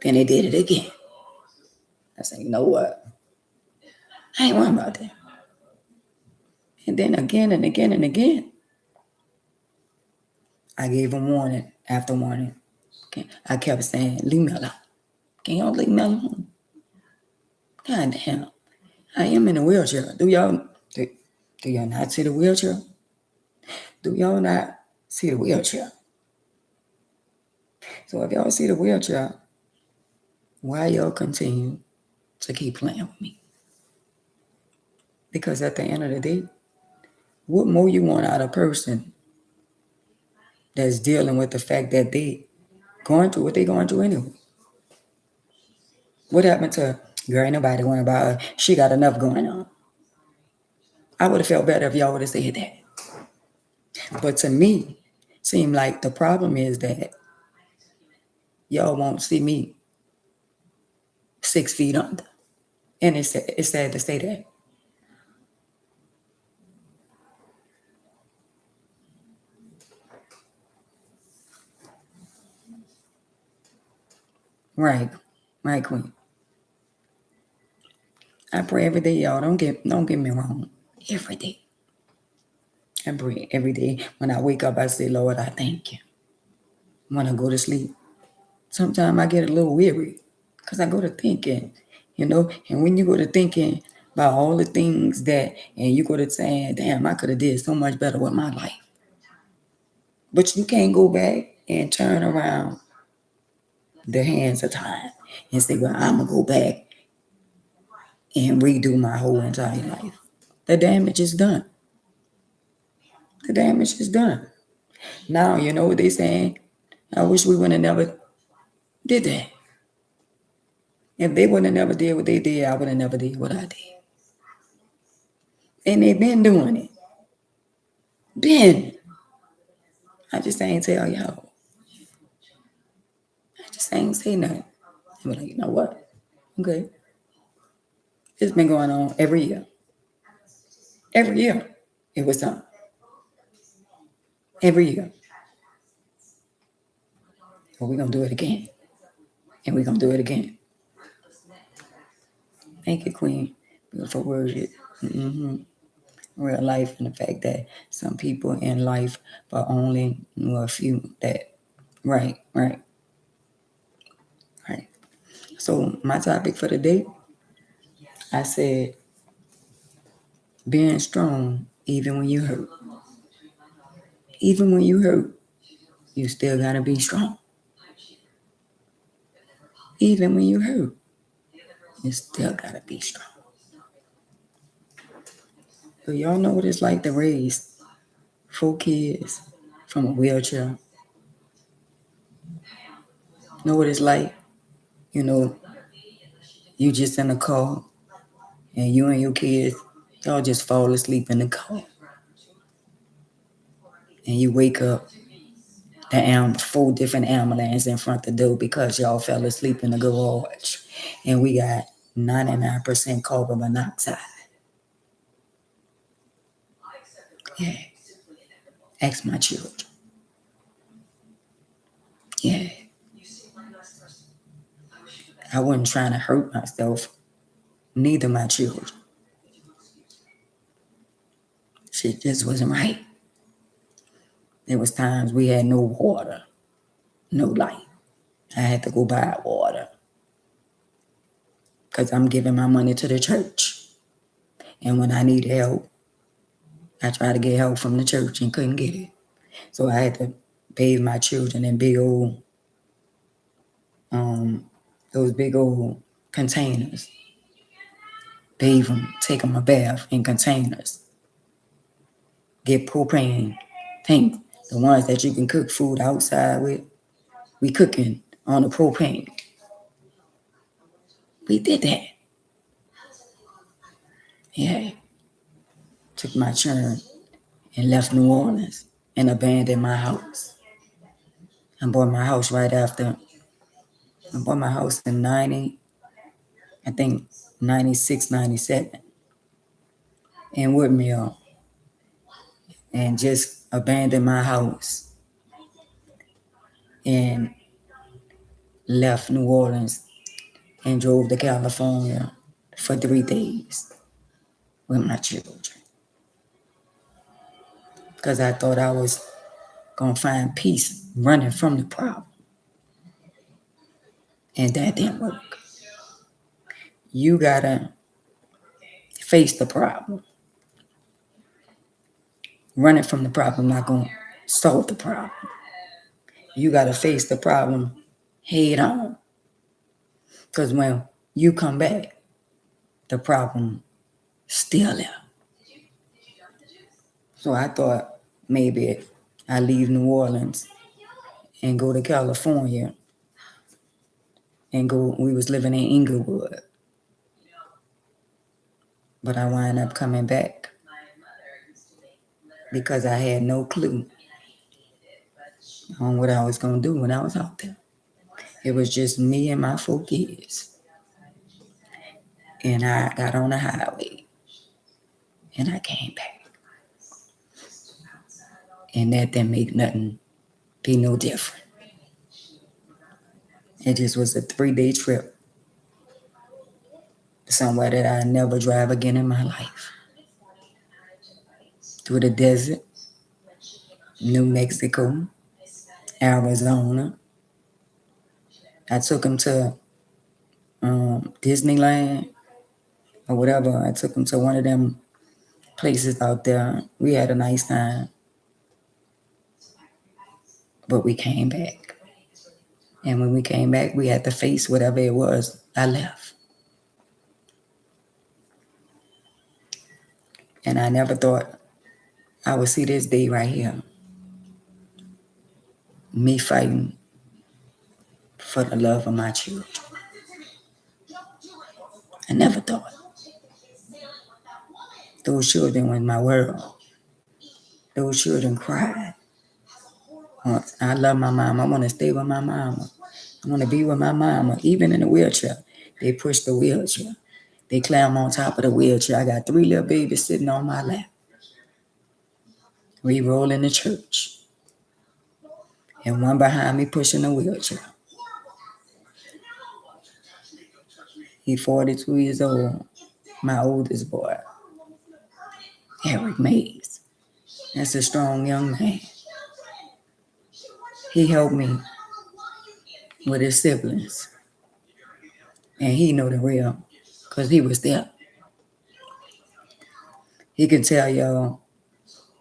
Then they did it again. I say, you know what? I ain't worried about that. And then again and again and again, I gave them warning after warning. Okay. I kept saying, leave me alone. Can y'all leave me alone? God damn. I am in a wheelchair. Do y'all not see the wheelchair? Do y'all not see the wheelchair? So if y'all see the wheelchair, why y'all continue to keep playing with me? Because at the end of the day, what more you want out of a person that's dealing with the fact that they going through what they going through anyway? What happened to, girl, ain't nobody worrying about her. She got enough going on. I would have felt better if y'all would have said that. But to me, seemed like the problem is that y'all won't see me 6 feet under. And it's sad to say that. Right, Queen. I pray every day, y'all. Don't get me wrong. Every day. I pray every day. When I wake up, I say, Lord, I thank you. When I go to sleep, sometimes I get a little weary because I go to thinking, and when you go to thinking, about all the things that, and you could have said, damn, I could have did so much better with my life. But you can't go back and turn around the hands of time and say, well, I'm going to go back and redo my whole entire life. The damage is done. The damage is done. Now, you know what they saying? I wish we would have never did that. If they would have never did what they did, I would have never did what I did. And they've been doing it. Been. I just ain't tell y'all. I just ain't say nothing. I'm like, you know what? Okay. It's been going on every year. Every year. It was something. Every year. But we're going to do it again. And we're going to do it again. Thank you, Queen. Beautiful word. Mm-hmm. Real life, and the fact that some people in life, but only a few that. Right. So my topic for the day, I said, being strong even when you hurt. Even when you hurt, you still gotta be strong. Even when you hurt, you still gotta be strong. So y'all know what it's like to raise 4 kids from a wheelchair. Know what it's like? You know, you just in a car and you and your kids, y'all just fall asleep in the car. And you wake up, the 4 different ambulances in front of the door because y'all fell asleep in the garage. And we got 99% carbon monoxide. Yeah. Ask my children. Yeah. I wasn't trying to hurt myself, neither my children. Shit just wasn't right. There was times we had no water, no light. I had to go buy water because I'm giving my money to the church. And when I need help, I tried to get help from the church and couldn't get it. So I had to bathe my children in big old, those big old containers. Bathe them, take them a bath in containers. Get propane tank, the ones that you can cook food outside with. We cooking on the propane. We did that. Yeah. Took my turn and left New Orleans and abandoned my house. I bought my house right after. I bought my house in 90, I think 96, 97 in Woodmill, and just abandoned my house and left New Orleans and drove to California for 3 days with my children. Because I thought I was going to find peace running from the problem. And that didn't work. You got to face the problem. Running from the problem not going to solve the problem. You got to face the problem head on. Because when you come back, the problem still there. So I thought maybe I leave New Orleans and go to California and go. We was living in Inglewood. But I wind up coming back because I had no clue on what I was going to do when I was out there. It was just me and my 4 kids. And I got on the highway and I came back. And that didn't make nothing be no different. It just was a 3-day trip somewhere that I never drive again in my life. Through the desert, New Mexico, Arizona. I took them to Disneyland or whatever. I took him to one of them places out there. We had a nice time. But we came back. And when we came back, we had to face whatever it was I left. And I never thought I would see this day right here. Me fighting for the love of my children. I never thought. Those children was my world. Those children cried. I love my mama. I want to stay with my mama. I want to be with my mama, even in a wheelchair. They push the wheelchair. They climb on top of the wheelchair. I got 3 little babies sitting on my lap. We roll in the church. And one behind me pushing a wheelchair. He's 42 years old, my oldest boy, Eric Mays. That's a strong young man. He helped me with his siblings. And he know the real, because he was there. He can tell y'all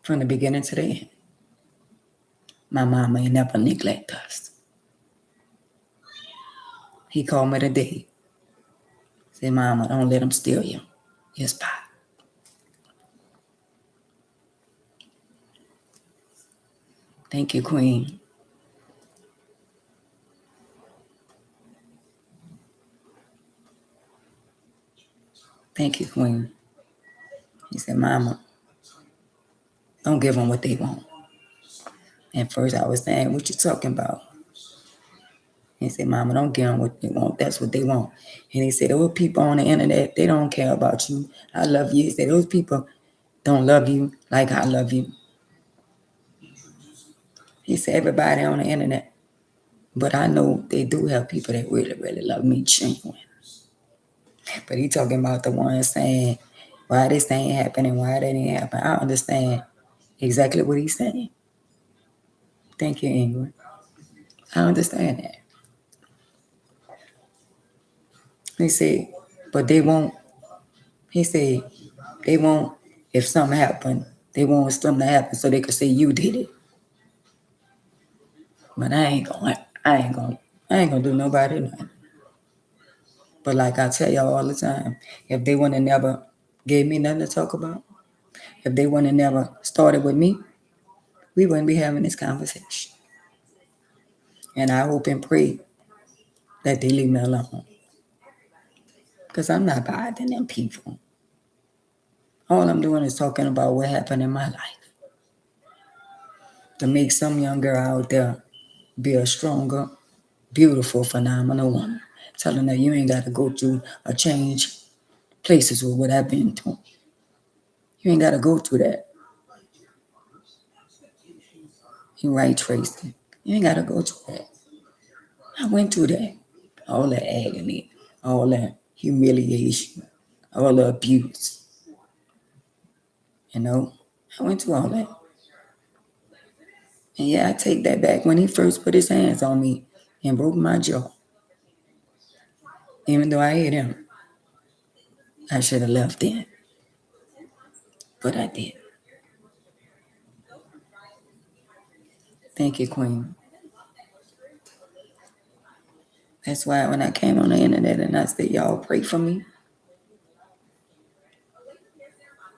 from the beginning to the end, my mama ain't never neglect us. He called me today. Said, Mama, don't let him steal you. Yes, Pop. Thank you, Queen. Thank you, Queen. He said, Mama, don't give them what they want. And first I was saying, what you talking about? He said, Mama, don't give them what they want. That's what they want. And he said, those people on the internet, they don't care about you. I love you. He said, those people don't love you like I love you. He said, everybody on the internet. But I know they do have people that really, really love me genuine. But he talking about the ones saying, why this ain't happening, why that ain't happening. I understand exactly what he's saying. Thank you, Ingrid. I understand that. He said, but they won't. He said, they won't, if something happened, they want something to happen so they could say you did it. But I ain't gonna do nobody nothing. But like I tell y'all all the time, if they wouldn't have never gave me nothing to talk about, if they wouldn't have never started with me, we wouldn't be having this conversation. And I hope and pray that they leave me alone. Because I'm not bothering them people. All I'm doing is talking about what happened in my life. To make some young girl out there be a stronger, beautiful, phenomenal woman. Telling her you ain't got to go through or change places with what I've been through. You ain't got to go through that. You right, Tracy. You ain't got to go through that. I went through that. All the agony, all that humiliation, all the abuse. You know, I went through all that. And yeah, I take that back when he first put his hands on me and broke my jaw. Even though I hate him, I should have left then. But I did. Thank you, Queen. That's why when I came on the internet and I said, y'all pray for me,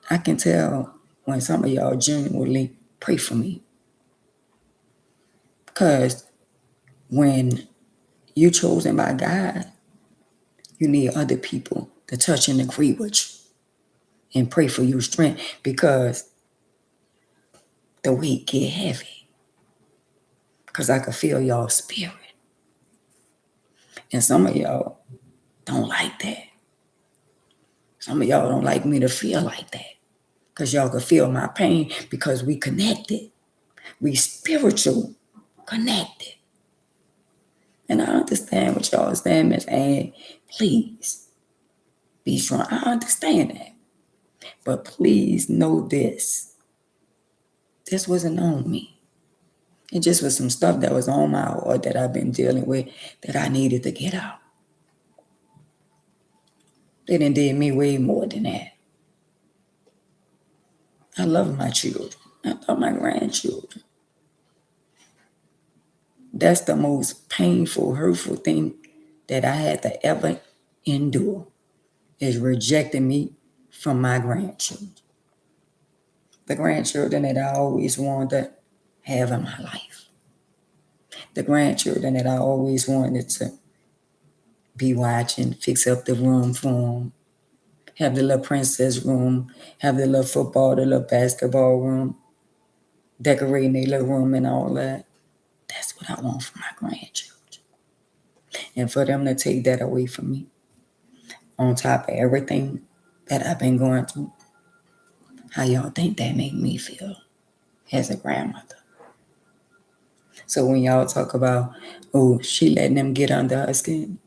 I can tell when some of y'all genuinely pray for me. Because when you're chosen by God, you need other people to touch and agree with you and pray for your strength, because the weight get heavy. Because I could feel y'all spirit. And some of y'all don't like that. Some of y'all don't like me to feel like that. Because y'all could feel my pain because we connected. We spiritual connected. And I understand what y'all saying, Miss Ann. Please be strong. I understand that. But please know this. This wasn't on me. It just was some stuff that was on my heart that I've been dealing with that I needed to get out. They done did me way more than that. I love my children. I love my grandchildren. That's the most painful, hurtful thing that I had to ever endure is rejecting me from my grandchildren. The grandchildren that I always wanted to have in my life. The grandchildren that I always wanted to be watching, fix up the room for them, have the little princess room, have the little football, the little basketball room, decorating their little room and all that. That's what I want for my grandchildren. And for them to take that away from me, on top of everything that I've been going through, how y'all think that made me feel as a grandmother? So when y'all talk about, oh, she letting them get under her skin,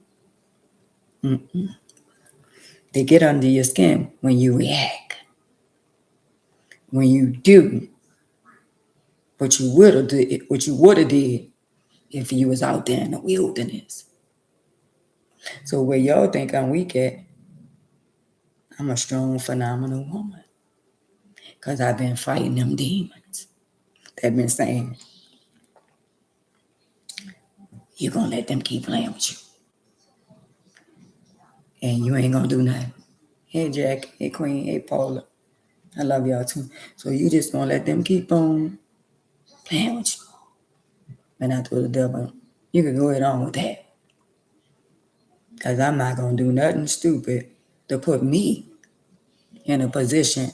they get under your skin when you react, when you do what you would have did if you was out there in the wilderness. So where y'all think I'm weak at, I'm a strong, phenomenal woman. Because I've been fighting them demons that been saying, you're going to let them keep playing with you. And you ain't going to do nothing. Hey, Jack. Hey, Queen. Hey, Paula. I love y'all too. So you just going to let them keep on playing with you. And I told the devil, you can go ahead on with that. Because I'm not going to do nothing stupid to put me in a position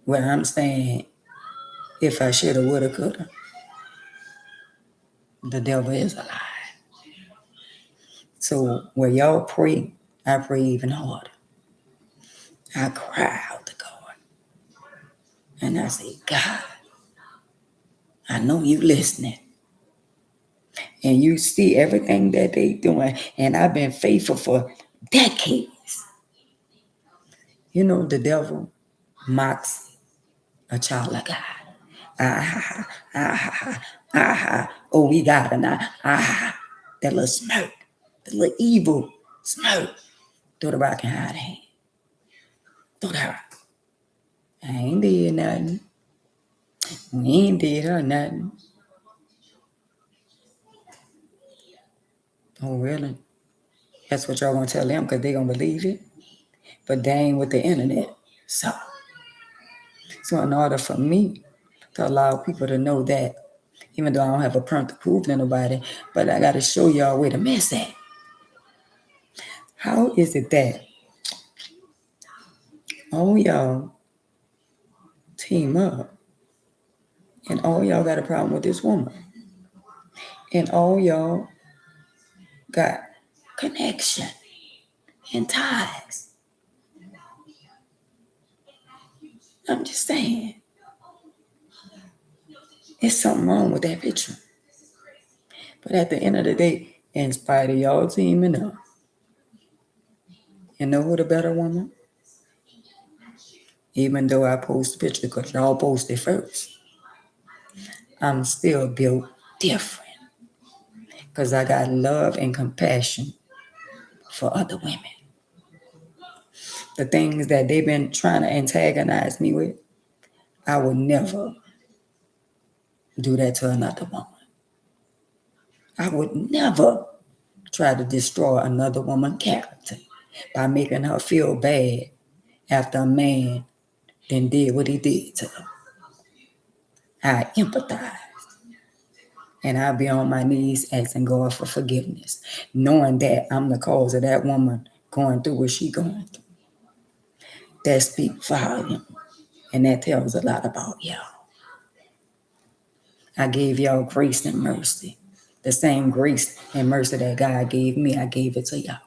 where I'm saying, if I shoulda, woulda, coulda. The devil is a lie. So where y'all pray, I pray even harder. I cry out to God. And I say, God, I know you listening. And you see everything that they doing. And I've been faithful for decades. You know, the devil mocks a child of God. Ah, ah, ah, oh, we got it now. Ah, that little smirk, the little evil smirk. Throw the rock and hide the hand. Throw that rock. I ain't did nothing. We ain't did her nothing. Oh, really? That's what y'all gonna tell them because they gonna believe it? But they ain't with the internet. So in order for me to allow people to know that, even though I don't have a perm to prove to nobody, but I gotta show y'all where to miss at. How is it that all y'all team up and all y'all got a problem with this woman? And all y'all got connection and ties. I'm just saying, there's something wrong with that picture. But at the end of the day, in spite of y'all teaming up, you know who the better woman? Even though I post the picture because y'all posted first, I'm still built different because I got love and compassion for other women. The things that they've been trying to antagonize me with, I would never do that to another woman. I would never try to destroy another woman's character by making her feel bad after a man then did what he did to her. I empathize. And I'll be on my knees asking God for forgiveness, knowing that I'm the cause of that woman going through what she's going through. That speaks volume. And that tells a lot about y'all. I gave y'all grace and mercy. The same grace and mercy that God gave me, I gave it to y'all.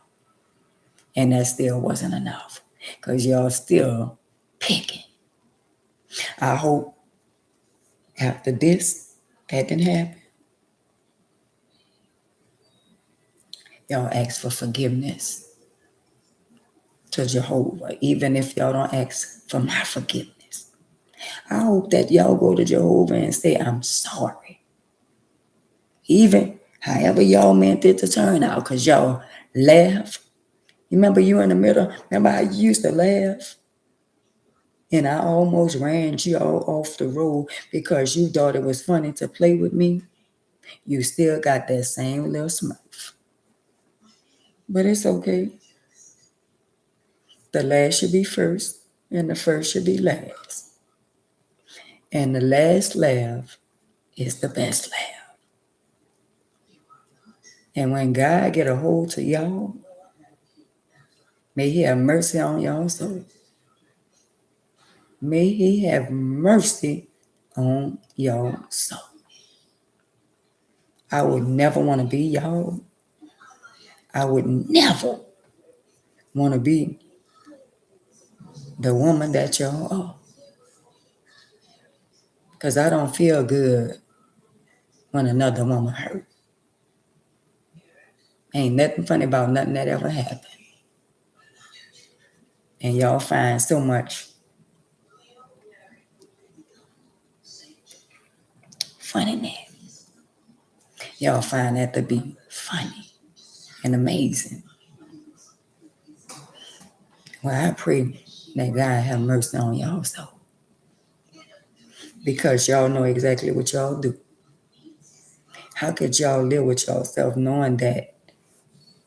And that still wasn't enough. Because y'all still picking. I hope after this, that didn't happen, y'all ask for forgiveness to Jehovah, even if y'all don't ask for my forgiveness. I hope that y'all go to Jehovah and say, I'm sorry. Even however y'all meant it to turn out, because y'all laugh You remember you in the middle? Remember how you used to laugh? And I almost ran you all off the road because you thought it was funny to play with me. You still got that same little smurf. But it's okay. The last should be first, and the first should be last. And the last laugh is the best laugh. And when God get a hold to y'all, may he have mercy on y'all soul. May he have mercy on y'all soul. I would never want to be y'all. I would never want to be the woman that y'all are. Because I don't feel good when another woman hurt. Ain't nothing funny about nothing that ever happened. And y'all find so much funniness. Y'all find that to be funny and amazing. Well, I pray that God have mercy on y'all so. Because y'all know exactly what y'all do. How could y'all live with yourself knowing that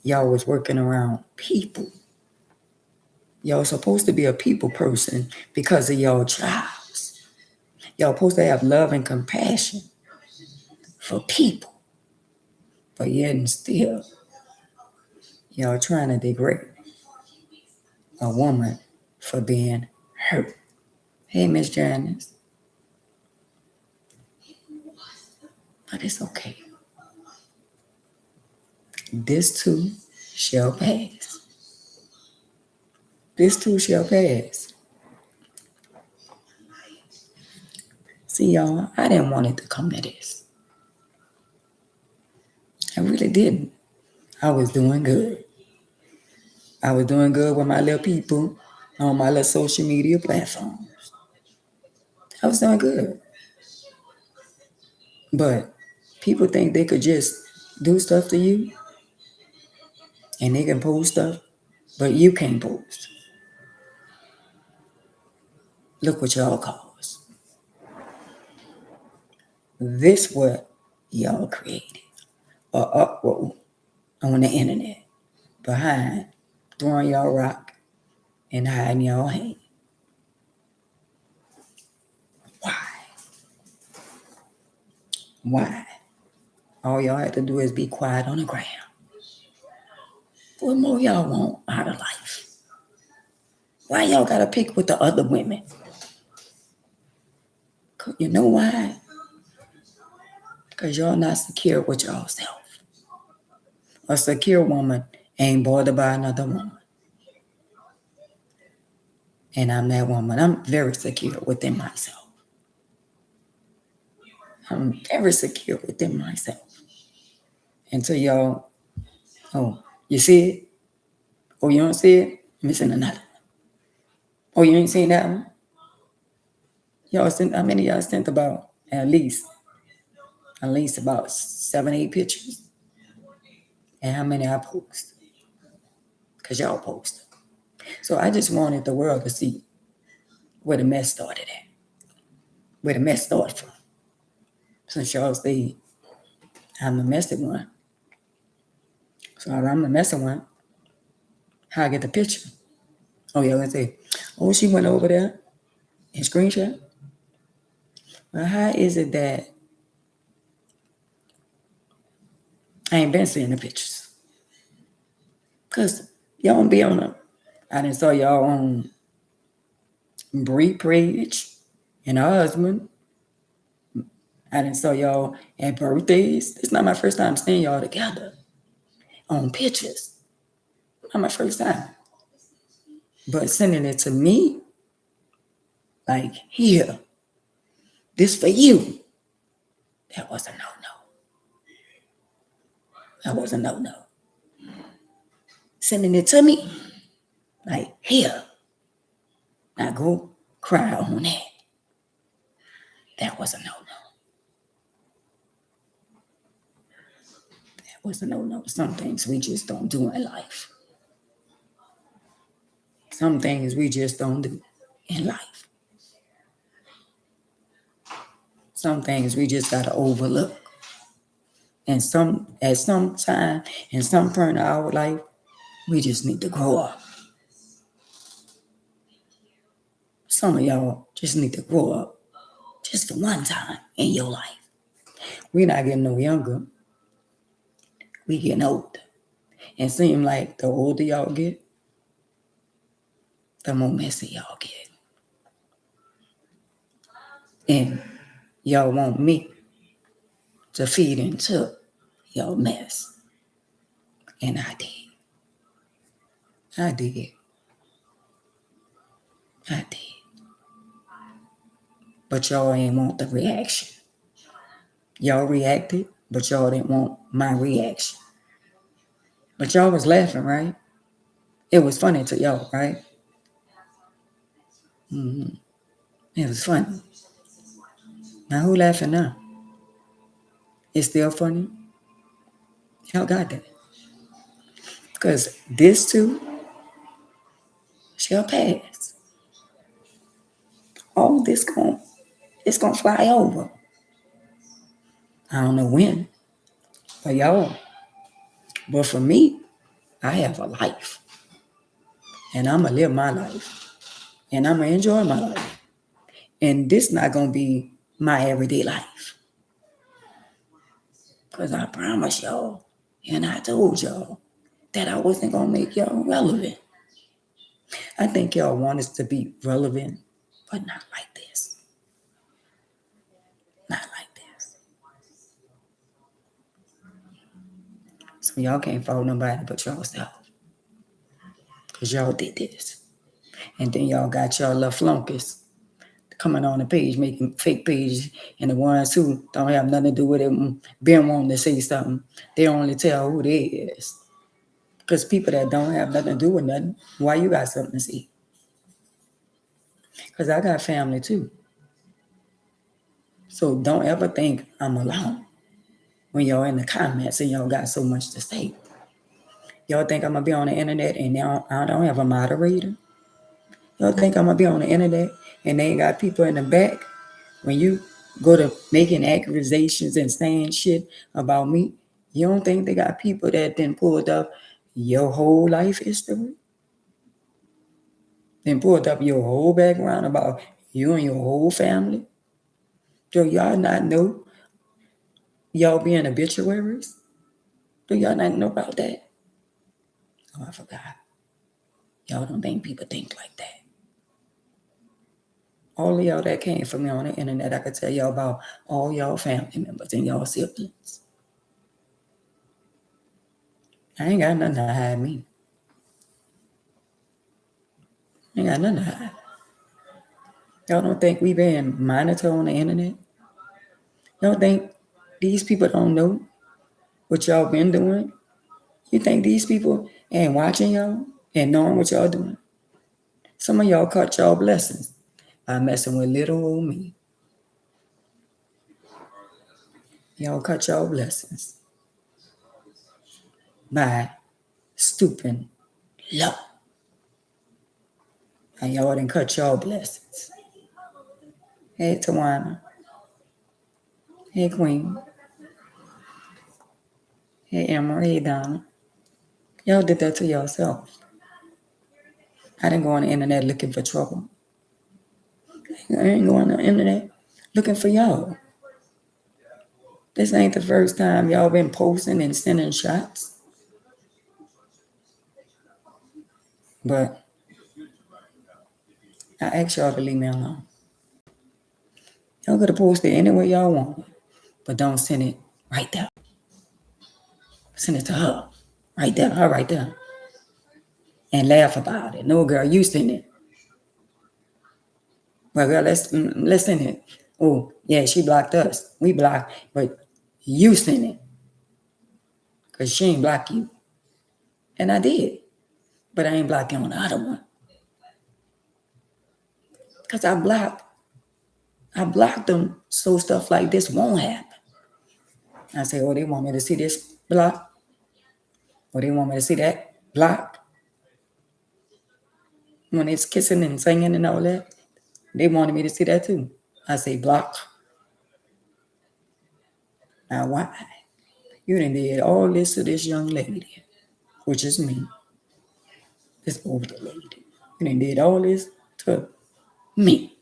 y'all was working around people? Y'all supposed to be a people person because of y'all jobs. Y'all supposed to have love and compassion for people. But yet and still, y'all trying to degrade a woman for being hurt. Hey, Miss Janice. But it's okay. This too shall pass. This too shall pass. See, y'all, I didn't want it to come to this. I really didn't. I was doing good. I was doing good with my little people on my little social media platforms. I was doing good. But people think they could just do stuff to you and they can post stuff, but you can't post. Look what y'all cause. This what y'all created. A uproar on the internet behind throwing y'all rock and hiding y'all hand. Why? Why? All y'all have to do is be quiet on the ground. What more y'all want out of life? Why y'all gotta pick with the other women? You know why? Because y'all not secure with y'all self. A secure woman ain't bothered by another woman. And I'm that woman. I'm very secure within myself. I'm very secure within myself. Until y'all, oh, you see it? Oh, you don't see it? Missing another. Oh, you ain't seen that one? Y'all sent, how many y'all sent about at least about 7, 8 pictures? And how many I post? Because y'all post. So I just wanted the world to see where the mess started at. Where the mess started from. Since y'all say I'm the messy one. So I'm the messy one. How I get the picture? Oh, y'all gonna say, oh, she went over there and screenshot? Well, how is it that I ain't been seeing the pictures? Because y'all don't be on them. I didn't saw y'all on Bree Page and her husband. I didn't saw y'all at birthdays. It's not my first time seeing y'all together on pictures. Not my first time. But sending it to me, like, here, this for you. That was a no-no. That was a no-no. Sending it to me, like, here. Now go cry on that. That was a no-no. That was a no-no. Some things we just don't do in life. Some things we just don't do in life. Some things we just gotta overlook. And at some time, in some point of our life, we just need to grow up. Some of y'all just need to grow up just for one time in your life. We're not getting no younger. We getting older. And seem like the older y'all get, the more messy y'all get. And y'all want me to feed into your mess. And I did. I did. I did. But y'all ain't want the reaction. Y'all reacted, but y'all didn't want my reaction. But y'all was laughing, right? It was funny to y'all, right? Mm-hmm. It was funny. Now who laughing now? It's still funny? Y'all got that. Because this too shall pass. All this it's gonna fly over. I don't know when, for y'all. But for me, I have a life. And I'm gonna live my life. And I'm gonna enjoy my life. And this not gonna be my everyday life. Because I promise y'all, and I told y'all, that I wasn't gonna make y'all relevant. I think y'all want us to be relevant, but not like this. Not like this. So y'all can't follow nobody but yourself. Because y'all did this. And then y'all got y'all little flunkies coming on the page, making fake pages, and the ones who don't have nothing to do with it, been wanting to say something, they only tell who they is. Because people that don't have nothing to do with nothing, why you got something to say? Because I got family too. So don't ever think I'm alone when y'all in the comments and y'all got so much to say. Y'all think I'm going to be on the internet and now I don't have a moderator? Y'all think I'm going to be on the internet and they ain't got people in the back? When you go to making accusations and saying shit about me, you don't think they got people that then pulled up your whole life history? Then pulled up your whole background about you and your whole family? Do y'all not know y'all being obituaries? Do y'all not know about that? Oh, I forgot. Y'all don't think people think like that. All of y'all that came from me on the internet, I could tell y'all about all y'all family members and y'all siblings. I ain't got nothing to hide me. I ain't got nothing to hide. Y'all don't think we been monitored on the internet? Y'all think these people don't know what y'all been doing? You think these people ain't watching y'all and knowing what y'all doing? Some of y'all cut y'all blessings by messing with little old me. Y'all cut y'all blessings by stooping low. And y'all done cut y'all blessings. Hey, Tawana. Hey, Queen. Hey, Emma. Hey, Donna. Y'all did that to yourself. I didn't go on the internet looking for trouble. I ain't going on the internet looking for y'all. This ain't the first time y'all been posting and sending shots. But I ask y'all to leave me alone. Y'all could have posted any way y'all want, but don't send it right there. Send it to her. Right there, her right there. And laugh about it. No, girl, you send it. Well, girl, let's send it. Oh, yeah, she blocked us. We blocked, but you send it. Because she ain't block you. And I did. But I ain't block you on the other one. Because I blocked them so stuff like this won't happen. I say, oh, they want me to see this block? Or they want me to see that block? when it's kissing and singing and all that, they wanted me to see that too. I say block. Now why? You done did all this to this young lady, which is me, this older lady. You done did all this to me.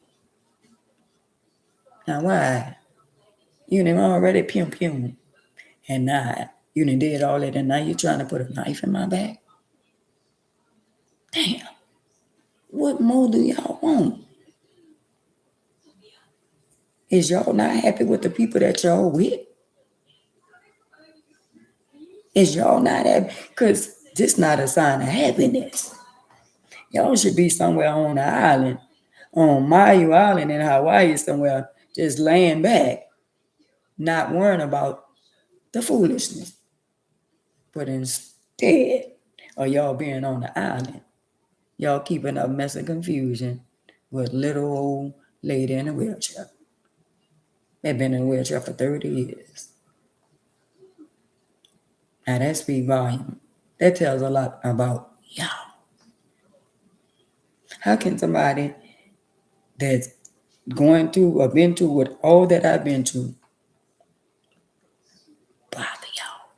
Now why? You done already pum. And now you done did all that and now you trying to put a knife in my back? Damn. What more do y'all want? Is y'all not happy with the people that y'all with? Is y'all not happy? Because this not a sign of happiness. Y'all should be somewhere on the island, on Mayu Island in Hawaii somewhere, just laying back, not worrying about the foolishness. But instead of y'all being on the island, y'all keeping a mess of confusion with little old lady in a wheelchair. They've been in a wheelchair for 30 years. Now that speaks volume. That tells a lot about y'all. How can somebody that's going through or been through with all that I've been through bother y'all?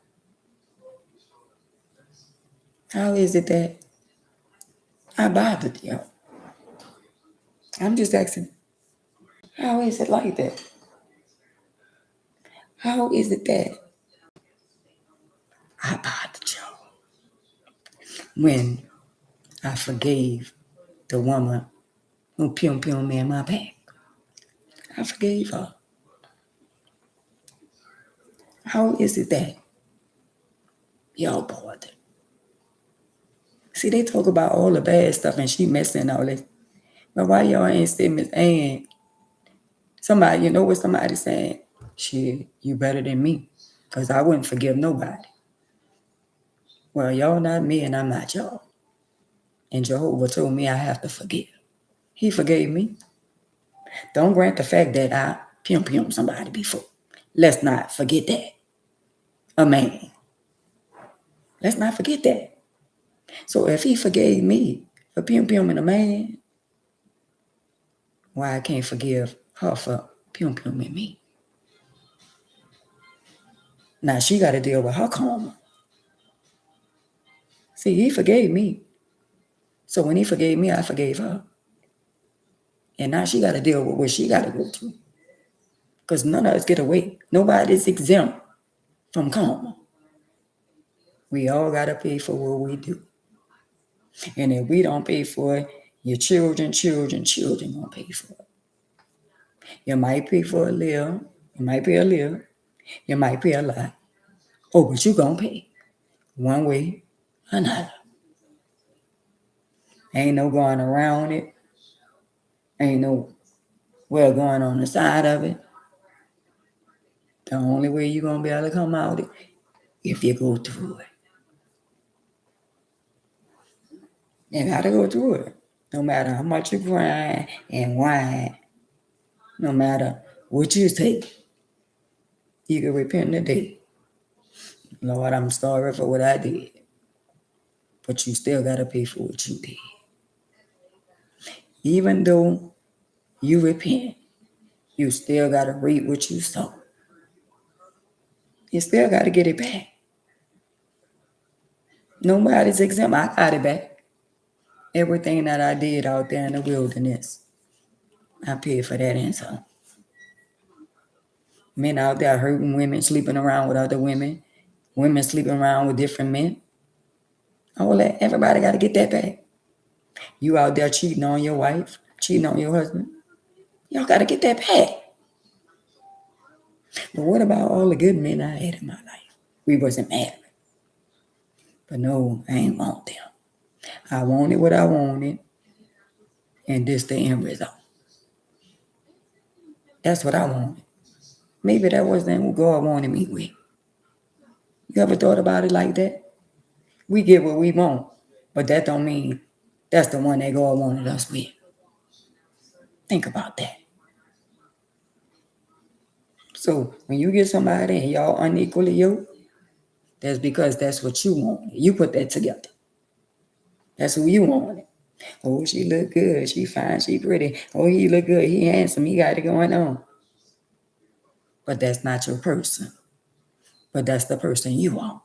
How is it that I bothered y'all? I'm just asking, how is it like that? How is it that I bothered y'all when I forgave the woman who pum me in my back? I forgave her. How is it that y'all bothered? See, they talk about all the bad stuff and she messing all this. But why y'all ain't saying somebody, you know what somebody saying? Shit, you better than me. Because I wouldn't forgive nobody. Well, y'all not me and I'm not y'all. And Jehovah told me I have to forgive. He forgave me. Don't grant the fact that I pum somebody before. Let's not forget that. A man. Let's not forget that. So if he forgave me for pum a man, why I can't forgive her for pum and me? Now she got to deal with her karma. See, he forgave me. So when he forgave me, I forgave her. And now she got to deal with what she got to go through. Because none of us get away. Nobody's exempt from karma. We all got to pay for what we do. And if we don't pay for it, your children gonna pay for it. You might pay for a little. You might pay a little. You might pay a lot. Oh, but you gonna pay. One way or another. Ain't no going around it. Ain't no well going on the side of it. The only way you're gonna be able to come out if you go through it. You gotta go through it. No matter how much you cry and whine, no matter what you take, you can repent today. Lord, I'm sorry for what I did. But you still gotta pay for what you did. Even though you repent, you still gotta reap what you sow. You still gotta get it back. Nobody's exempt. I got it back. Everything that I did out there in the wilderness, I paid for that and some. Men out there hurting women, sleeping around with other women sleeping around with different men. All that, everybody got to get that back. You out there cheating on your wife, cheating on your husband. Y'all got to get that back. But what about all the good men I had in my life? We wasn't married. But no, I ain't want them. I wanted what I wanted, and this the end result. That's what I wanted. Maybe that wasn't who God wanted me with. You ever thought about it like that? We get what we want, but that don't mean that's the one that God wanted us with. Think about that. So when you get somebody and y'all unequally yoked, that's because that's what you wanted. You put that together. That's who you wanted. Oh, she look good. She fine. She pretty. Oh, he look good. He handsome. He got it going on. But that's not your person. But that's the person you want.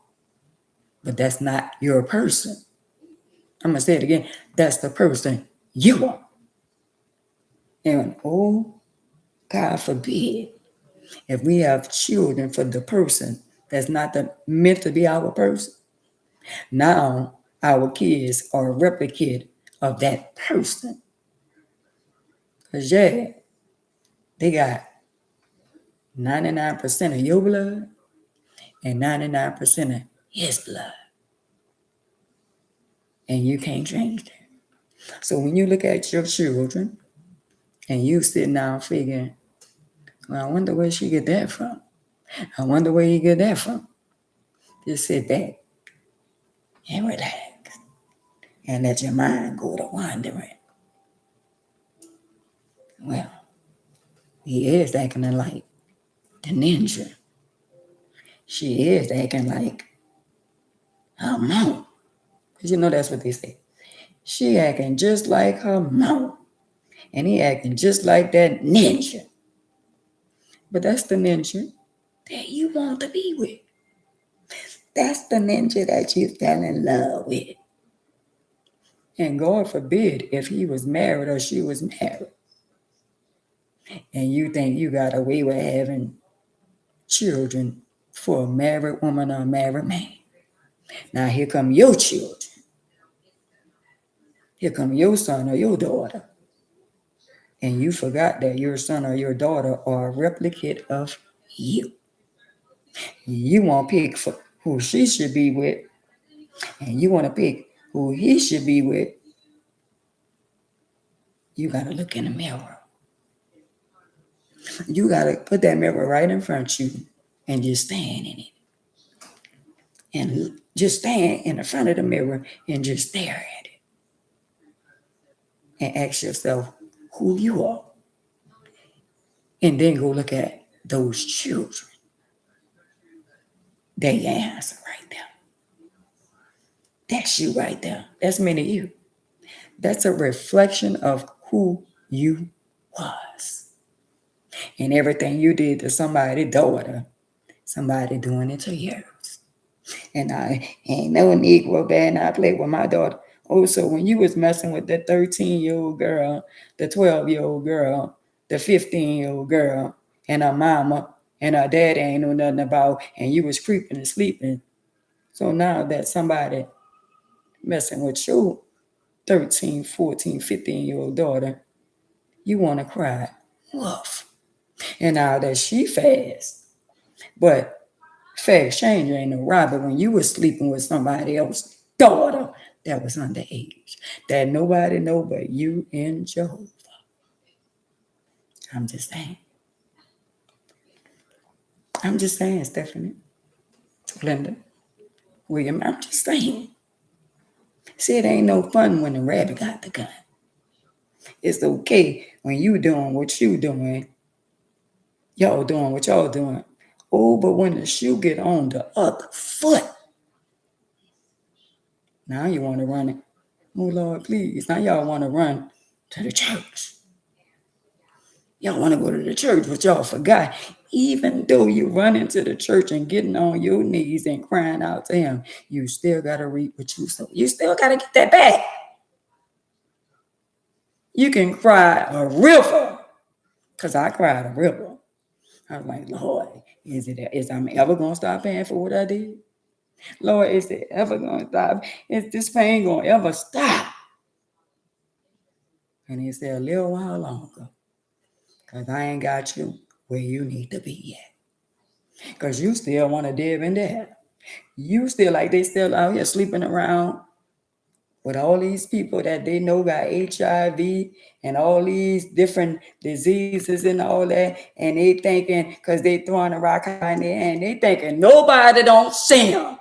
But that's not your person. I'm going to say it again. That's the person you want. And oh, God forbid, if we have children for the person that's not meant to be our person, now our kids are a replicate of that person. Because, yeah, they got 99% of your blood and 99% of his blood. And you can't change that. So when you look at your children and you sitting down figuring, well, I wonder where she get that from. I wonder where you get that from. Just sit back and relax and let your mind go to wandering. Well, he is acting like the ninja. She is acting like her mom. Because you know that's what they say. She acting just like her mom. And he acting just like that ninja. But that's the ninja that you want to be with. That's the ninja that you fell in love with. And God forbid if he was married or she was married. And you think you got away with having children for a married woman or a married man. Now here come your children. Here come your son or your daughter. And you forgot that your son or your daughter are a replicate of you. You want to pick for who she should be with, and you want to pick who he should be with. You got to look in the mirror. You got to put that mirror right in front of you and just stand in it. And just stand in the front of the mirror and just stare at it. And ask yourself who you are. And then go look at those children. There your answer right there. That's you right there. That's many of you. That's a reflection of who you was. And everything you did to somebody's daughter, somebody doing it to yours. And I ain't no Negro bad, and I played with my daughter. Oh, so when you was messing with that 13-year-old girl, the 12-year-old girl, the 15-year-old girl, and her mama and her daddy ain't know nothing about, and you was creeping and sleeping. So now that somebody messing with your 13, 14, 15-year-old daughter, you want to cry, woof. And now that she fast, but fast changer ain't no robber when you was sleeping with somebody else's daughter that was underage, that nobody know but you and Jehovah. I'm just saying. Stephanie, Linda, William, I'm just saying. See, it ain't no fun when the rabbit got the gun. It's okay when you doing what you doing, y'all doing what y'all doing. Oh, but when the shoe get on the other foot, now you want to run it. Oh, Lord, please. Now y'all want to run to the church. Y'all want to go to the church, but y'all forgot. Even though you run into the church and getting on your knees and crying out to him, you still got to reap what you sow. You still got to get that back. You can cry a river, because I cried a river. I was like, Lord, is I'm ever going to stop paying for what I did? Lord, is it ever going to stop? Is this pain going to ever stop? And he said, a little while longer, because I ain't got you where you need to be yet. Because you still want to dib in there. You still like they still out here sleeping around with all these people that they know got HIV and all these different diseases and all that. And they thinking, because they throwing a rock high in their hand, they thinking nobody don't see them.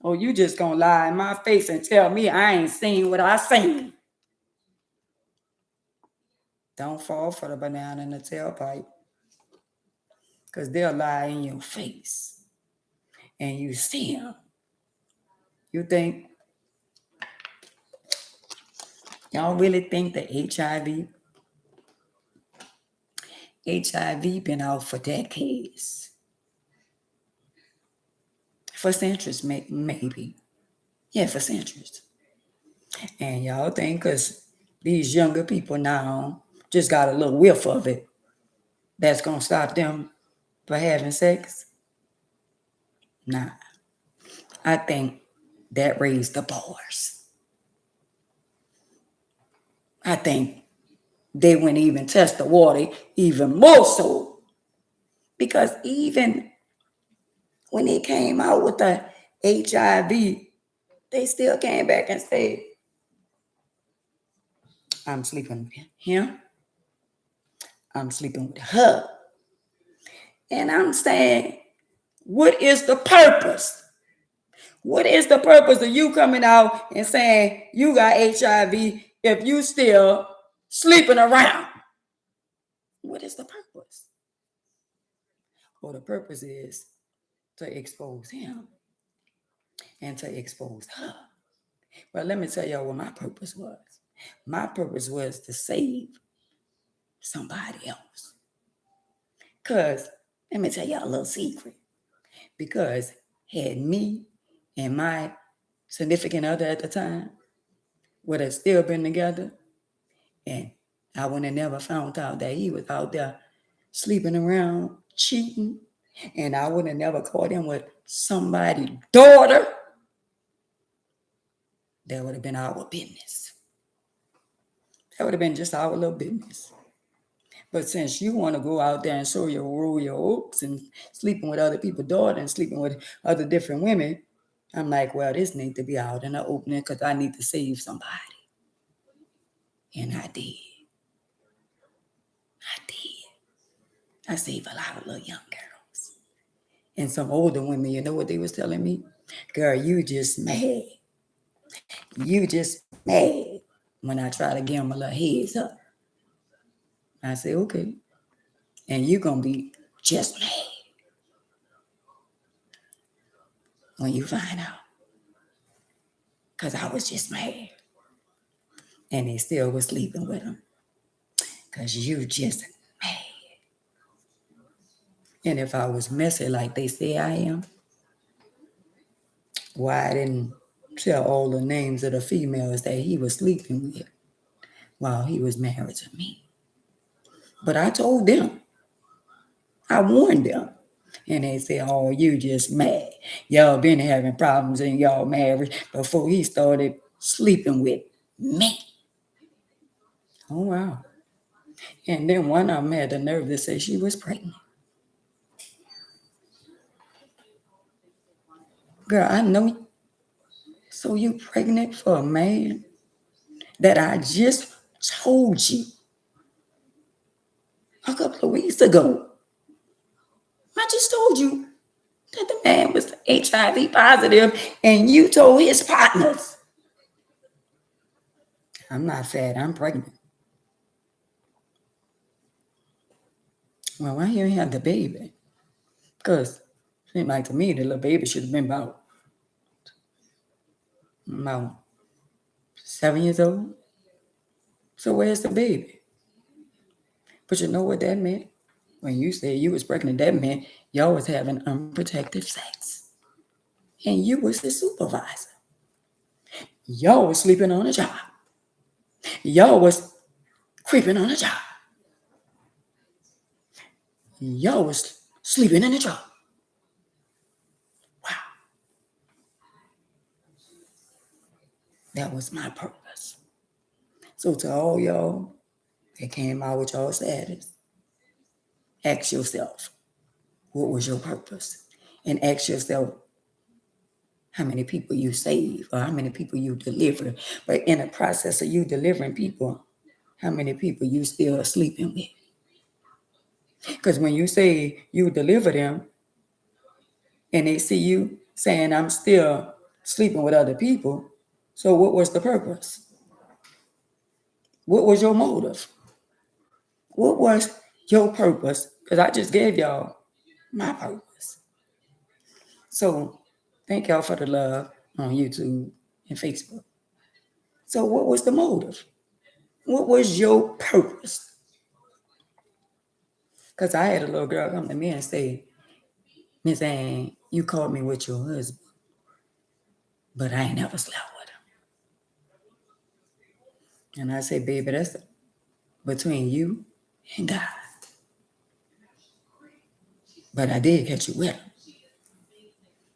Oh, you just gonna lie in my face and tell me I ain't seen what I seen. Don't fall for the banana in the tailpipe. Because they'll lie in your face. And you see them. You think Y'all really think that HIV been out for decades? For centuries, maybe. Yeah, for centuries. And y'all think because these younger people now just got a little whiff of it, that's going to stop them from having sex? Nah. I think that raised the bars. I think they wouldn't even test the water even more so. Because even when they came out with the HIV, they still came back and said, I'm sleeping with him. I'm sleeping with her. And I'm saying, what is the purpose? What is the purpose of you coming out and saying you got HIV if you still sleeping around? What is the purpose? Well, the purpose is to expose him and to expose her. Well, let me tell y'all what my purpose was. My purpose was to save somebody else. Because, let me tell y'all a little secret. Because had me and my significant other at the time would have still been together, and I would have never found out that he was out there sleeping around, cheating, and I would have never caught him with somebody's daughter, that would have been our business. That would have been just our little business. But since you want to go out there and show your royal oaks and sleeping with other people's daughters and sleeping with other different women, I'm like, well, this needs to be out in the opening because I need to save somebody. And I did. I saved a lot of little young girls. And some older women, you know what they was telling me? Girl, you just mad. You just mad. When I try to give them a little heads up, I say, okay. And you're going to be just mad when you find out. Because I was just mad. And they still was sleeping with them. Because you just mad. And if I was messy like they say I am, why I didn't tell all the names of the females that he was sleeping with while he was married to me. But I told them. I warned them. And they said, oh, you just mad. Y'all been having problems in y'all marriage before he started sleeping with me. Oh, wow. And then one of them had the nerve to say she was pregnant. Girl, I know. So you pregnant for a man that I just told you a couple of weeks ago. I just told you that the man was HIV positive and you told his partners. I'm not fat, I'm pregnant. Well, why you ain't have the baby? Because it seemed like to me the little baby should have been about 7 years old. So where's the baby? But you know what that meant? When you said you was pregnant, that meant y'all was having unprotected sex. And you was the supervisor. Y'all was sleeping on a job. Y'all was creeping on a job. Y'all was sleeping in a job. Wow. That was my purpose. So to all y'all that came out with y'all status, ask yourself, what was your purpose? And ask yourself how many people you save or how many people you deliver. But in the process of you delivering people, how many people you still sleeping with? Because when you say you deliver them and they see you saying I'm still sleeping with other people, so what was the purpose? What was your motive? What was your purpose? Because I just gave y'all my purpose. So thank y'all for the love on YouTube and Facebook. So what was the motive? What was your purpose? Because I had a little girl come to me and say, Miss Ann, you called me with your husband, but I ain't never slept with him. And I said, baby, that's between you and God. But I did catch you with him.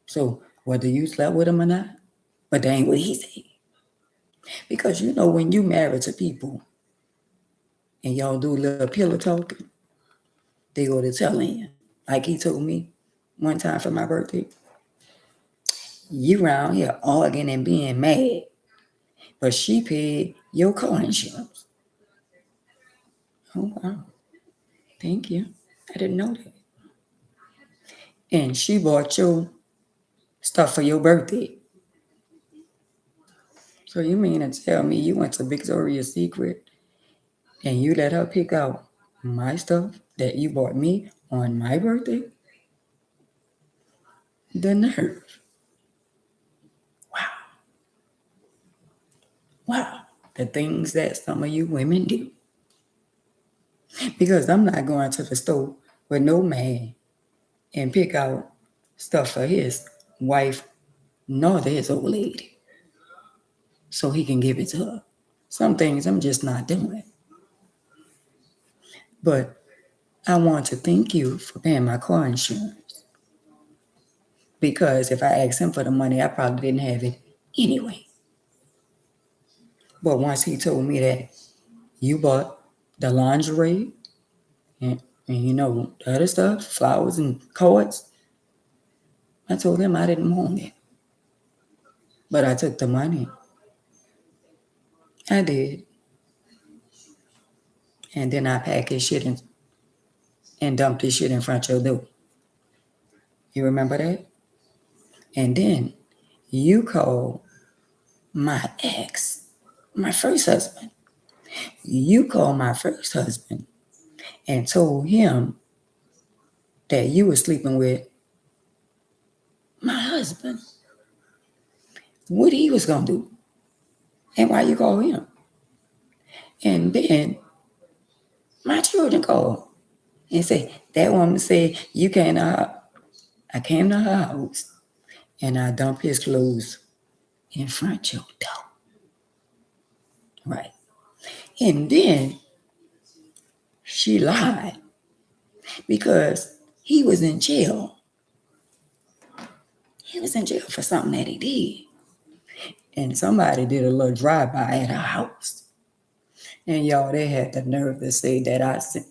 So whether you slept with him or not, but that ain't what he said. Because you know when you married to people and y'all do a little pillow talking, they go to telling you. Like he told me one time for my birthday, you around here arguing and being mad, but she paid your car insurance. Oh wow, thank you. I didn't know that. And she bought your stuff for your birthday. So you mean to tell me you went to Victoria's Secret and you let her pick out my stuff that you bought me on my birthday? The nerve. Wow. Wow. The things that some of you women do. Because I'm not going to the store with no man and pick out stuff for his wife nor his old lady so he can give it to her. Some things I'm just not doing. But I want to thank you for paying my car insurance. Because if I asked him for the money, I probably didn't have it anyway. But once he told me that you bought the lingerie and you know, the other stuff, flowers and cards, I told him I didn't want it. But I took the money. I did. And then I packed his shit and dumped his shit in front of your door. You remember that? And then you called my ex, my first husband. You called my first husband and told him that you were sleeping with my husband. What he was gonna do? And why you call him? And then my children called and say, that woman said you came to her. I came to her house and I dumped his clothes in front of your door. Right. And then she lied because he was in jail. He was in jail for something that he did. And somebody did a little drive-by at her house. And y'all, they had the nerve to say that I said,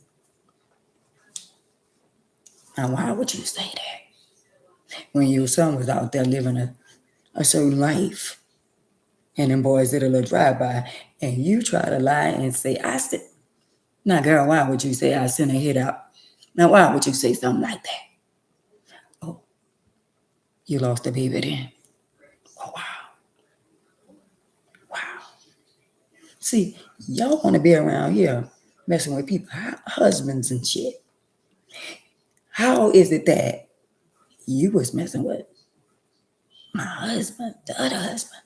now why would you say that? When your son was out there living a certain life. And them boys did a little drive-by. And you try to lie and say, I said, now girl, why would you say I sent a hit out? Now why would you say something like that? Oh, you lost the baby then. Oh, wow. Wow. See, y'all want to be around here messing with people, husbands and shit. How is it that you was messing with my husband, the other husband,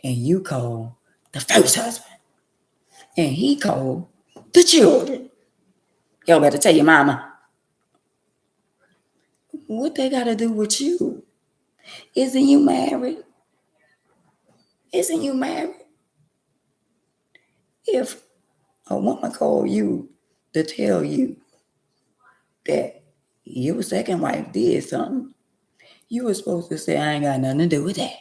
and you called the first husband, and he called the children? Y'all better tell your mama. What they got to do with you? Isn't you married? Isn't you married? If a woman called you to tell you that your second wife did something, you were supposed to say, I ain't got nothing to do with that.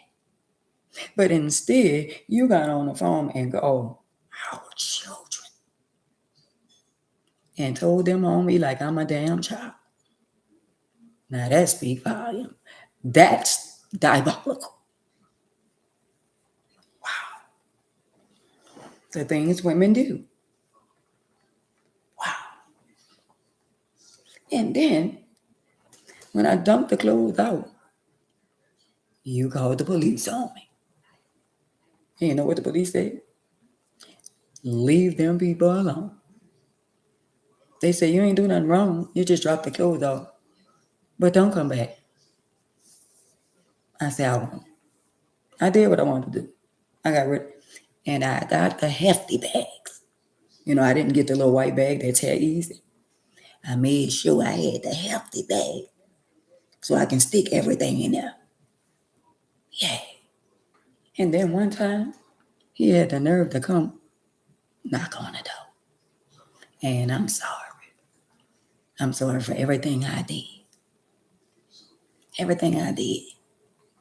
But instead, you got on the phone and go, our children. And told them on me like I'm a damn child. Now that speaks volume. That's diabolical. Wow. The things women do. Wow. And then, when I dumped the clothes out, you called the police on me. And you know what the police said? Leave them people alone. They say, you ain't do nothing wrong. You just dropped the clothes off. But don't come back. I said, I won't. I did what I wanted to do. I got rid. And I got the hefty bags. I didn't get the little white bag that tear easy. I made sure I had the hefty bag so I can stick everything in there. Yeah. And then one time, he had the nerve to come knock on the door. And I'm sorry. I'm sorry for everything I did. Everything I did.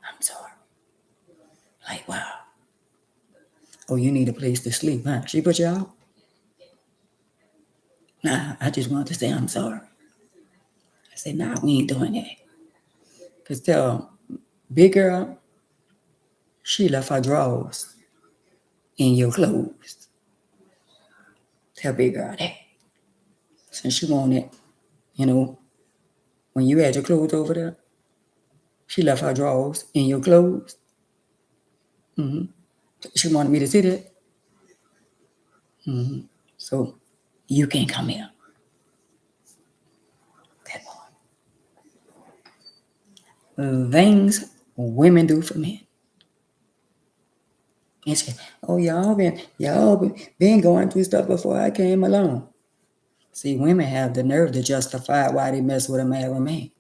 I'm sorry. Like, wow. Oh, you need a place to sleep, huh? She put you out? Nah, I just wanted to say I'm sorry. I said, nah, we ain't doing that. Because tell big girl, she left her drawers in your clothes. Tell big girl that. Since she wanted, when you had your clothes over there, she left her drawers in your clothes. Mm-hmm. She wanted me to see that. Mm-hmm. So you can't come here. That part. Things women do for men. And she, oh, y'all been going through stuff before I came along. See, women have the nerve to justify why they mess with a married man.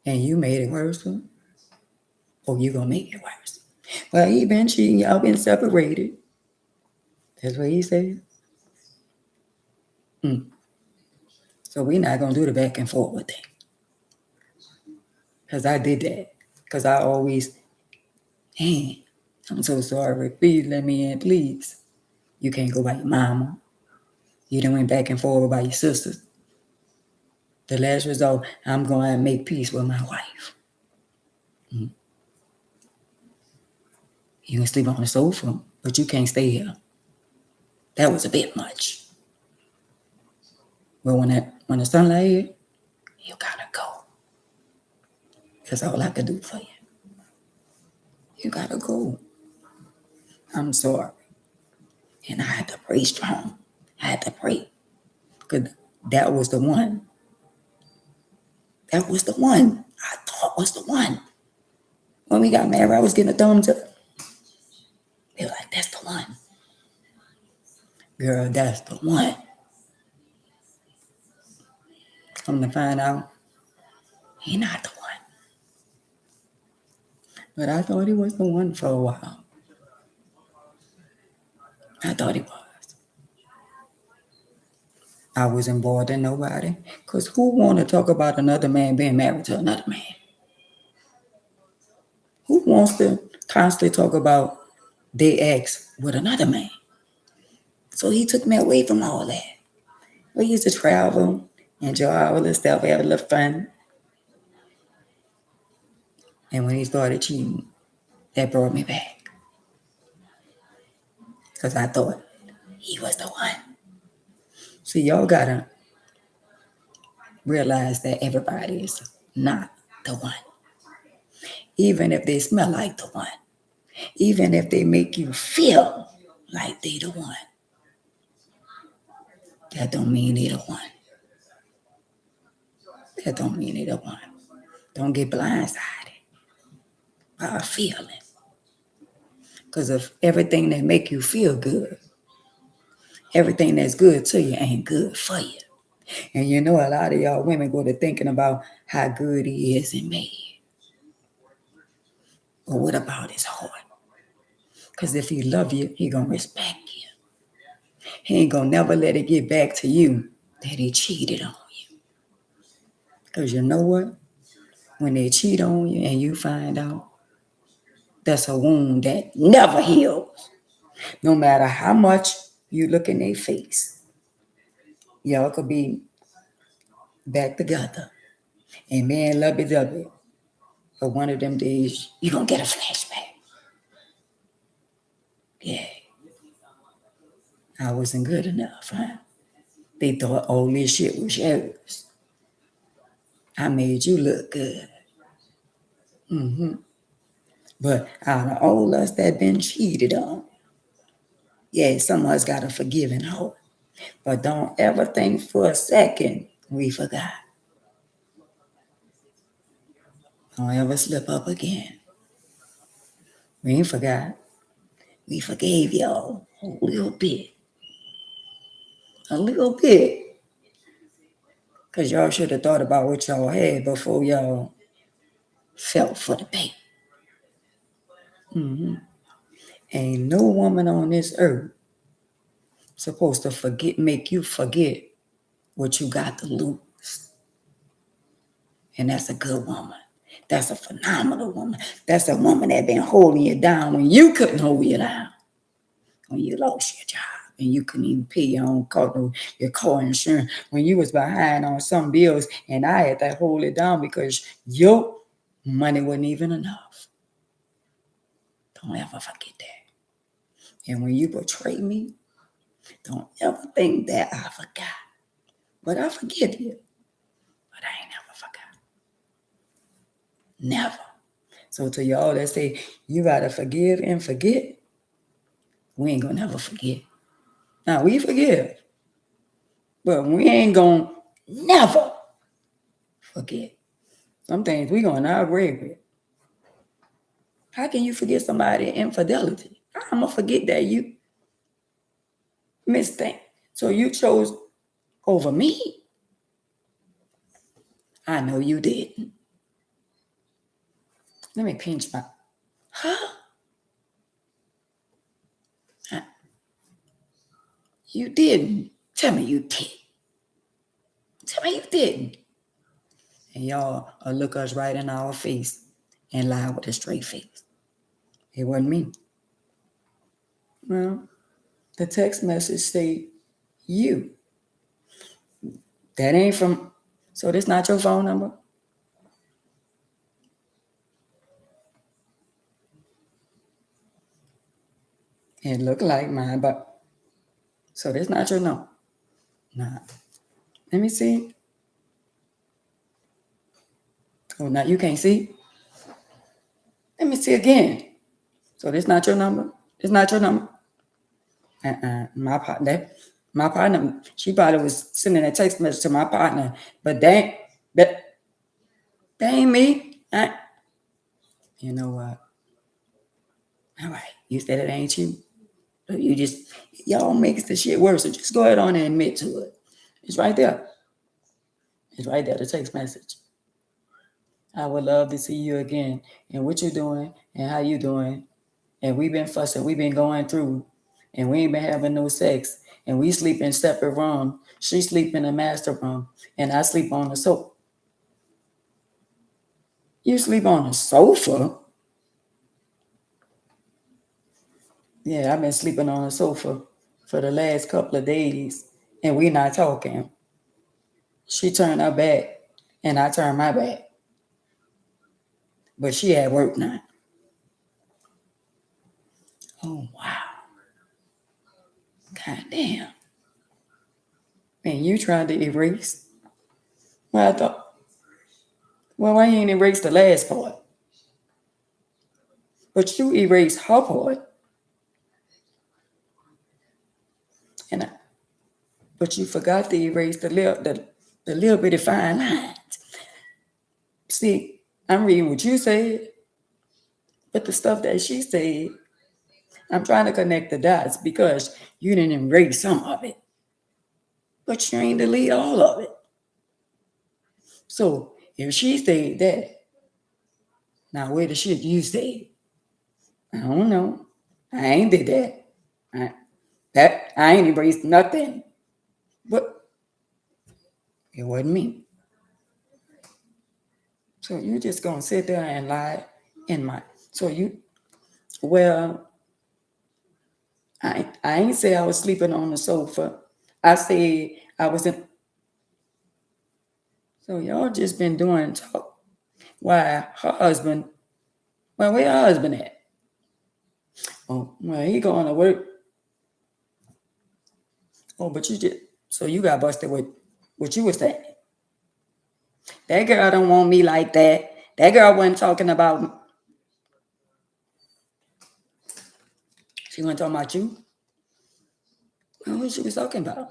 And you made it worse, or you gonna make it worse. Well, he been cheating, y'all been separated. That's what he said. So we're not gonna do the back and forth thing. Because I did that. Because I always, hey, I'm so sorry. Please let me in, please. You can't go by your mama. You done went back and forth by your sisters. The last result, I'm going to make peace with my wife. You can sleep on the sofa, but you can't stay here. That was a bit much. But when the sunlight hit, you gotta go. That's all I could do for you. You gotta go. I'm sorry. And I had to pray strong. I had to pray. Because that was the one. That was the one I thought was the one. When we got married, I was getting a thumbs up. They were like, that's the one. Girl, that's the one. Come to find out, he not the one. But I thought he was the one for a while. I thought he was. I wasn't bothering nobody. Because who want to talk about another man being married to another man? Who wants to constantly talk about their ex with another man? So he took me away from all that. We used to travel, enjoy all this stuff, have a little fun. And when he started cheating, that brought me back. Because I thought he was the one. See, y'all gotta realize that everybody is not the one. Even if they smell like the one. Even if they make you feel like they the one. That don't mean they the one. That don't mean they the one. Don't get blindsided by a feeling. Because of everything that make you feel good, everything that's good to you ain't good for you. And you know, a lot of y'all women go to thinking about how good he is in me. But what about his heart? Because if he love you, he gonna respect you. He ain't gonna never let it get back to you that he cheated on you. Because you know what? When they cheat on you and you find out, that's a wound that never heals. No matter how much you look in their face. Y'all could be back together. And man, lovey-dovey. But one of them days, you're going to get a flashback. Yeah. I wasn't good enough, huh? They thought all this shit was yours. I made you look good. But out of all us that been cheated on, yeah, some of us got a forgiving heart. But don't ever think for a second we forgot. Don't ever slip up again. We ain't forgot. We forgave y'all a little bit. A little bit. Because y'all should have thought about what y'all had before y'all fell for the bait. Ain't no woman on this earth supposed to make you forget what you got to lose. And that's a good woman. That's a phenomenal woman. That's a woman that been holding you down when you couldn't hold you down. When you lost your job and you couldn't even pay your own your car insurance. When you was behind on some bills and I had to hold it down because your money wasn't even enough. Don't ever forget that. And when you betray me, don't ever think that I forgot. But I forgive you. But I ain't never forgot. Never. So to y'all that say you gotta forgive and forget, we ain't gonna never forget. Now we forgive, but we ain't gonna never forget. Some things we gonna agree with. How can you forget somebody infidelity? I'm gonna forget that you missed things. So you chose over me. I know you didn't. Let me pinch my. You didn't. Tell me you did. Tell me you didn't. And y'all look us right in our face and lie with a straight face. It wasn't me. Well, the text message say you. That ain't from. So this not your phone number? It look like mine, but so this not your number. Nah. Let me see. Oh, now you can't see? Let me see again. So this not your number? It's not your number? My partner, she probably was sending a text message to my partner, but that ain't me. You know what? All right, you said it ain't you. Y'all makes the shit worse. So just go ahead on and admit to it. It's right there. It's right there, the text message. I would love to see you again and what you doing and how you doing. And we've been fussing, we've been going through, and we ain't been having no sex. And we sleep in separate rooms. She sleep in the master room, and I sleep on the sofa. You sleep on the sofa? Yeah, I've been sleeping on the sofa for the last couple of days, and we not talking. She turned her back, and I turned my back. But she at work now. Oh, wow. God damn. And you tried to erase? Well, I thought, well, why you ain't erase the last part? But you erased her part. But you forgot to erase the little bitty fine lines. See, I'm reading what you said, but the stuff that she said, I'm trying to connect the dots because you didn't erase some of it, but you ain't delete all of it. So if she said that, now where the shit you said? I don't know. I ain't did that. I ain't erased nothing. But it wasn't me. So you just gonna sit there and lie in my. So you, well, I ain't say I was sleeping on the sofa. I said I was in. So y'all just been doing talk. Why her husband? Well, where her husband at? Oh, well, he going to work. Oh, but you just so you got busted with what you was saying. That girl don't want me like that. That girl wasn't talking about. She wasn't talking about you. Well, who she was talking about?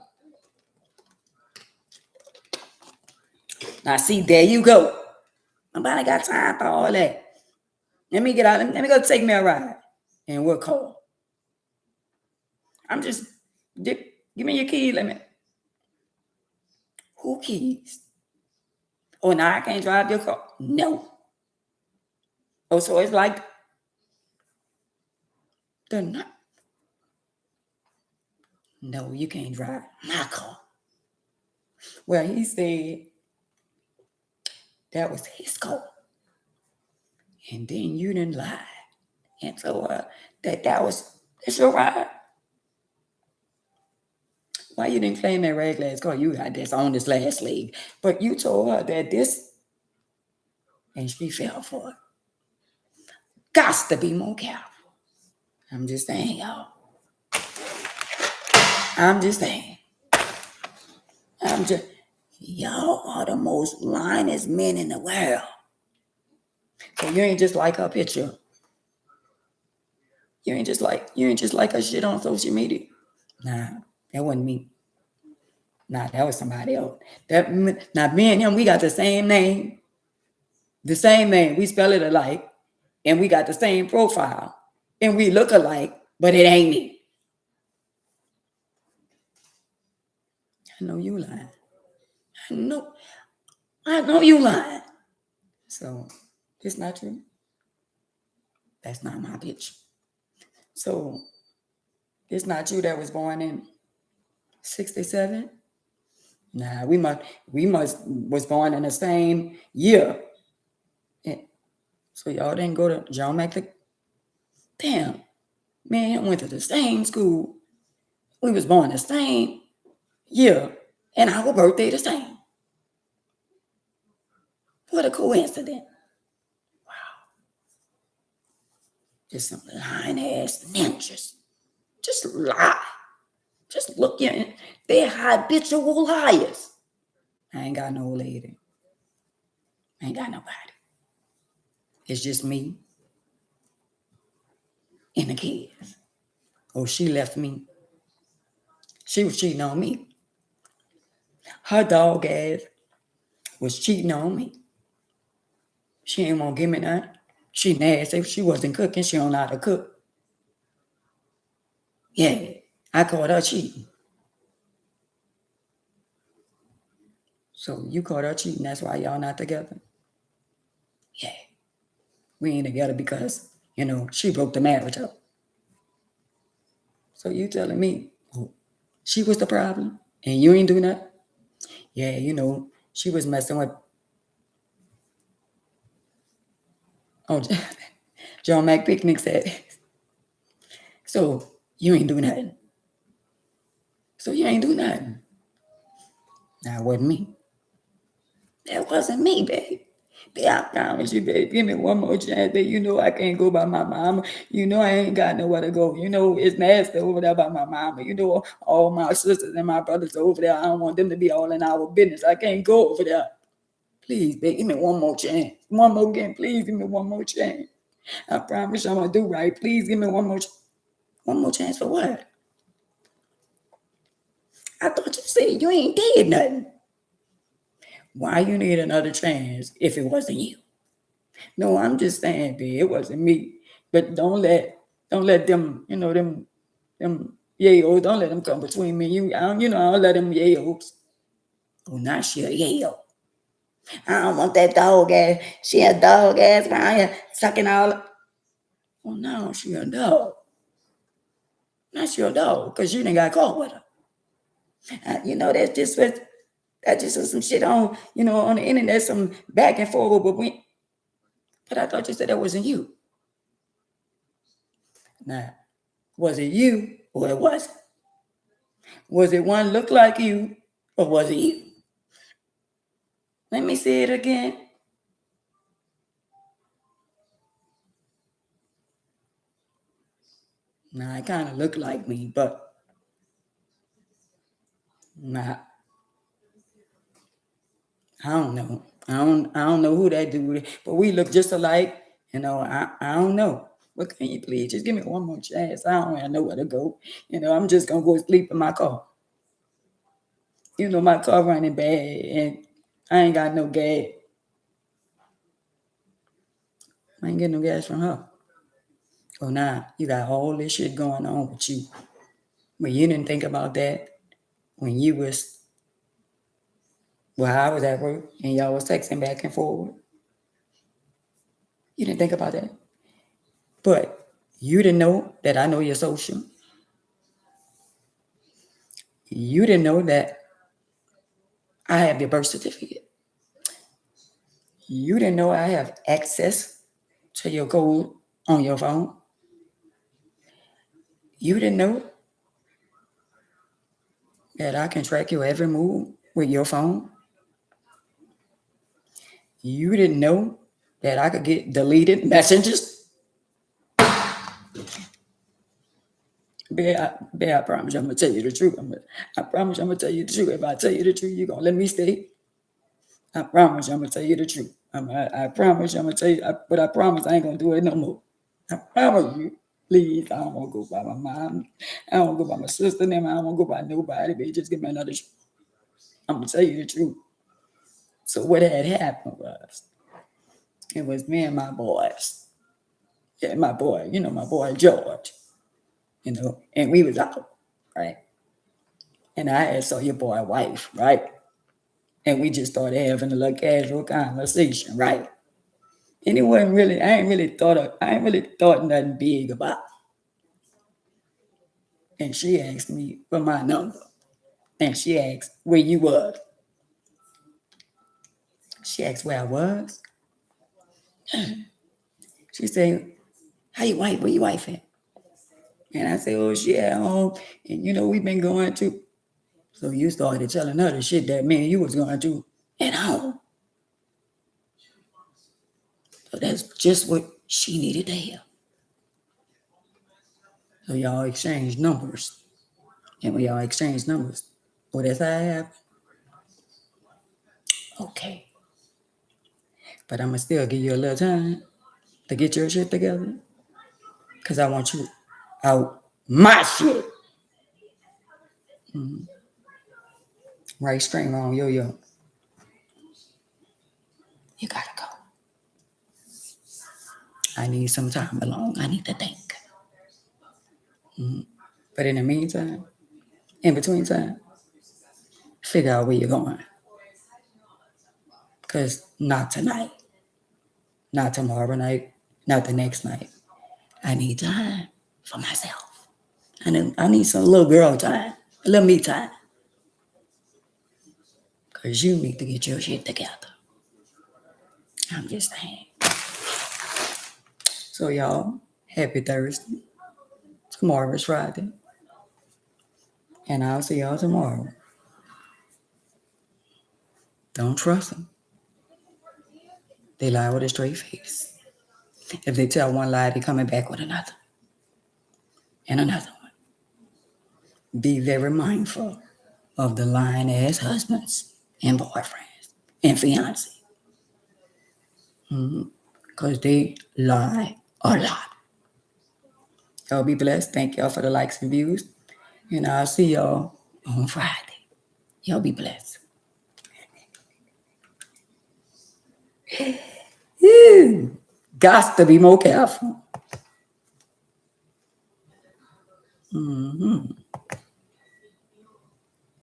Now, see, there you go. Nobody got time for all that. Let me get out. Let me go take me a ride. And we'll call. I'm just, give me your key. Let me. Who keys? Oh, now I can't drive your car. No. Oh, so it's like they're not. No, you can't drive my car. Well, he said that was his car. And then you didn't lie. And told her that's your ride. Why you didn't claim that red glass car you got that's on this last leg? But you told her that this, and she fell for it. Gots to be more careful. I'm just saying, y'all. I'm just saying. Y'all are the most lyingest men in the world. So you ain't just like her picture. You ain't just like her shit on social media. Nah, that wasn't me. Nah, that was somebody else. Now me and him, we got the same name. The same name. We spell it alike. And we got the same profile. And we look alike, but it ain't me. I know you lying. I know you lying. So it's not true. That's not my bitch. So it's not you that was born in 67? Nah, we must was born in the same year. Yeah. So y'all didn't go to John McLean. Damn, man, went to the same school. We was born the same year, and our birthday the same. What a coincidence. Wow. Just some lying ass ninjas. Just lie. Just look in. They're habitual liars. I ain't got no lady. I ain't got nobody. It's just me and the kids. Oh, she left me. She was cheating on me. Her dog ass was cheating on me. She ain't want to give me that. She nasty. She wasn't cooking. She don't know how to cook. Yeah, I caught her cheating. So you caught her cheating. That's why y'all not together. Yeah, we ain't together because, she broke the marriage up. So you telling me she was the problem and you ain't do nothing? Yeah, she was messing with. Oh, John McPicnic said. So you ain't do nothing. So you ain't do nothing. That wasn't me. That wasn't me, babe. I promise you, babe. Give me one more chance, babe. I can't go by my mama. I ain't got nowhere to go. It's nasty over there by my mama. All my sisters and my brothers are over there. I don't want them to be all in our business. I can't go over there. Please, babe, give me one more chance. One more game. Please give me one more chance. I promise you I'm going to do right. Please give me one more chance. One more chance for what? I thought you said you ain't did nothing. Why you need another chance if it wasn't you? No, I'm just saying, babe, it wasn't me. But don't let them, them yayos, don't let them come between me and you. I don't let them yayos. Oh, now she a yayo. I don't want that dog ass. She a dog ass around here sucking all. Oh, no, she a dog. Not your dog, because you didn't got caught with her. That just was some shit on, on the internet, some back and forth, but I thought you said that wasn't you. Now, was it you or it wasn't? Was it one look like you or was it you? Let me see it again. Nah, it kind of looked like me, but nah. I don't know. I don't know who that dude is, but we look just alike. I don't know. But can you please just give me one more chance? I don't even know where to go. I'm just gonna go sleep in my car. My car running bad and I ain't got no gas. I ain't getting no gas from her. Oh, nah, you got all this shit going on with you. But you didn't think about that when you was, well, I was at work and y'all was texting back and forward. You didn't think about that. But you didn't know that I know your social. You didn't know that I have your birth certificate. You didn't know I have access to your code on your phone. You didn't know that I can track your every move with your phone. You didn't know that I could get deleted messages. Bear, I promise you I'm gonna tell you the truth. I promise you I'm gonna tell you the truth. If I tell you the truth, you're gonna let me stay. I promise you I'm gonna tell you the truth. I promise you I'm gonna tell you, but I promise I ain't gonna do it no more. I promise you. Please, I don't want to go by my mom. I don't want to go by my sister name. I don't want to go by nobody. But just give me another. I'm gonna tell you the truth. So what had happened was, it was me and my boys. Yeah, my boy. My boy George. And we was out, right? And I had saw your boy wife, right? And we just started having a little casual conversation, right? And it wasn't really, I ain't really thought nothing big about it. And she asked me for my number. And she asked where you was. She asked where I was. She said, where your wife at? And I said, oh, she at home. And we've been going to. So you started telling her the shit that me and you was going to at home. So that's just what she needed to hear. So y'all exchanged numbers. And when y'all exchanged numbers, well, that's how it happened. Okay. But I'm going to still give you a little time to get your shit together. Because I want you out my shit. Mm-hmm. Right, string on, yo. You got to go. I need some time alone. I need to think. Mm-hmm. But in the meantime, in between time, figure out where you're going. Because not tonight, not tomorrow night, not the next night. I need time for myself. I need some little girl time, a little me time. Because you need to get your shit together. I'm just saying. So, y'all, happy Thursday. Tomorrow is Friday. And I'll see y'all tomorrow. Don't trust them. They lie with a straight face. If they tell one lie, they're coming back with another. And another one. Be very mindful of the lying ass husbands and boyfriends and fiancés. Because they lie a lot. Y'all be blessed. Thank y'all for the likes and views. And I'll see y'all on Friday. Y'all be blessed. Got to be more careful.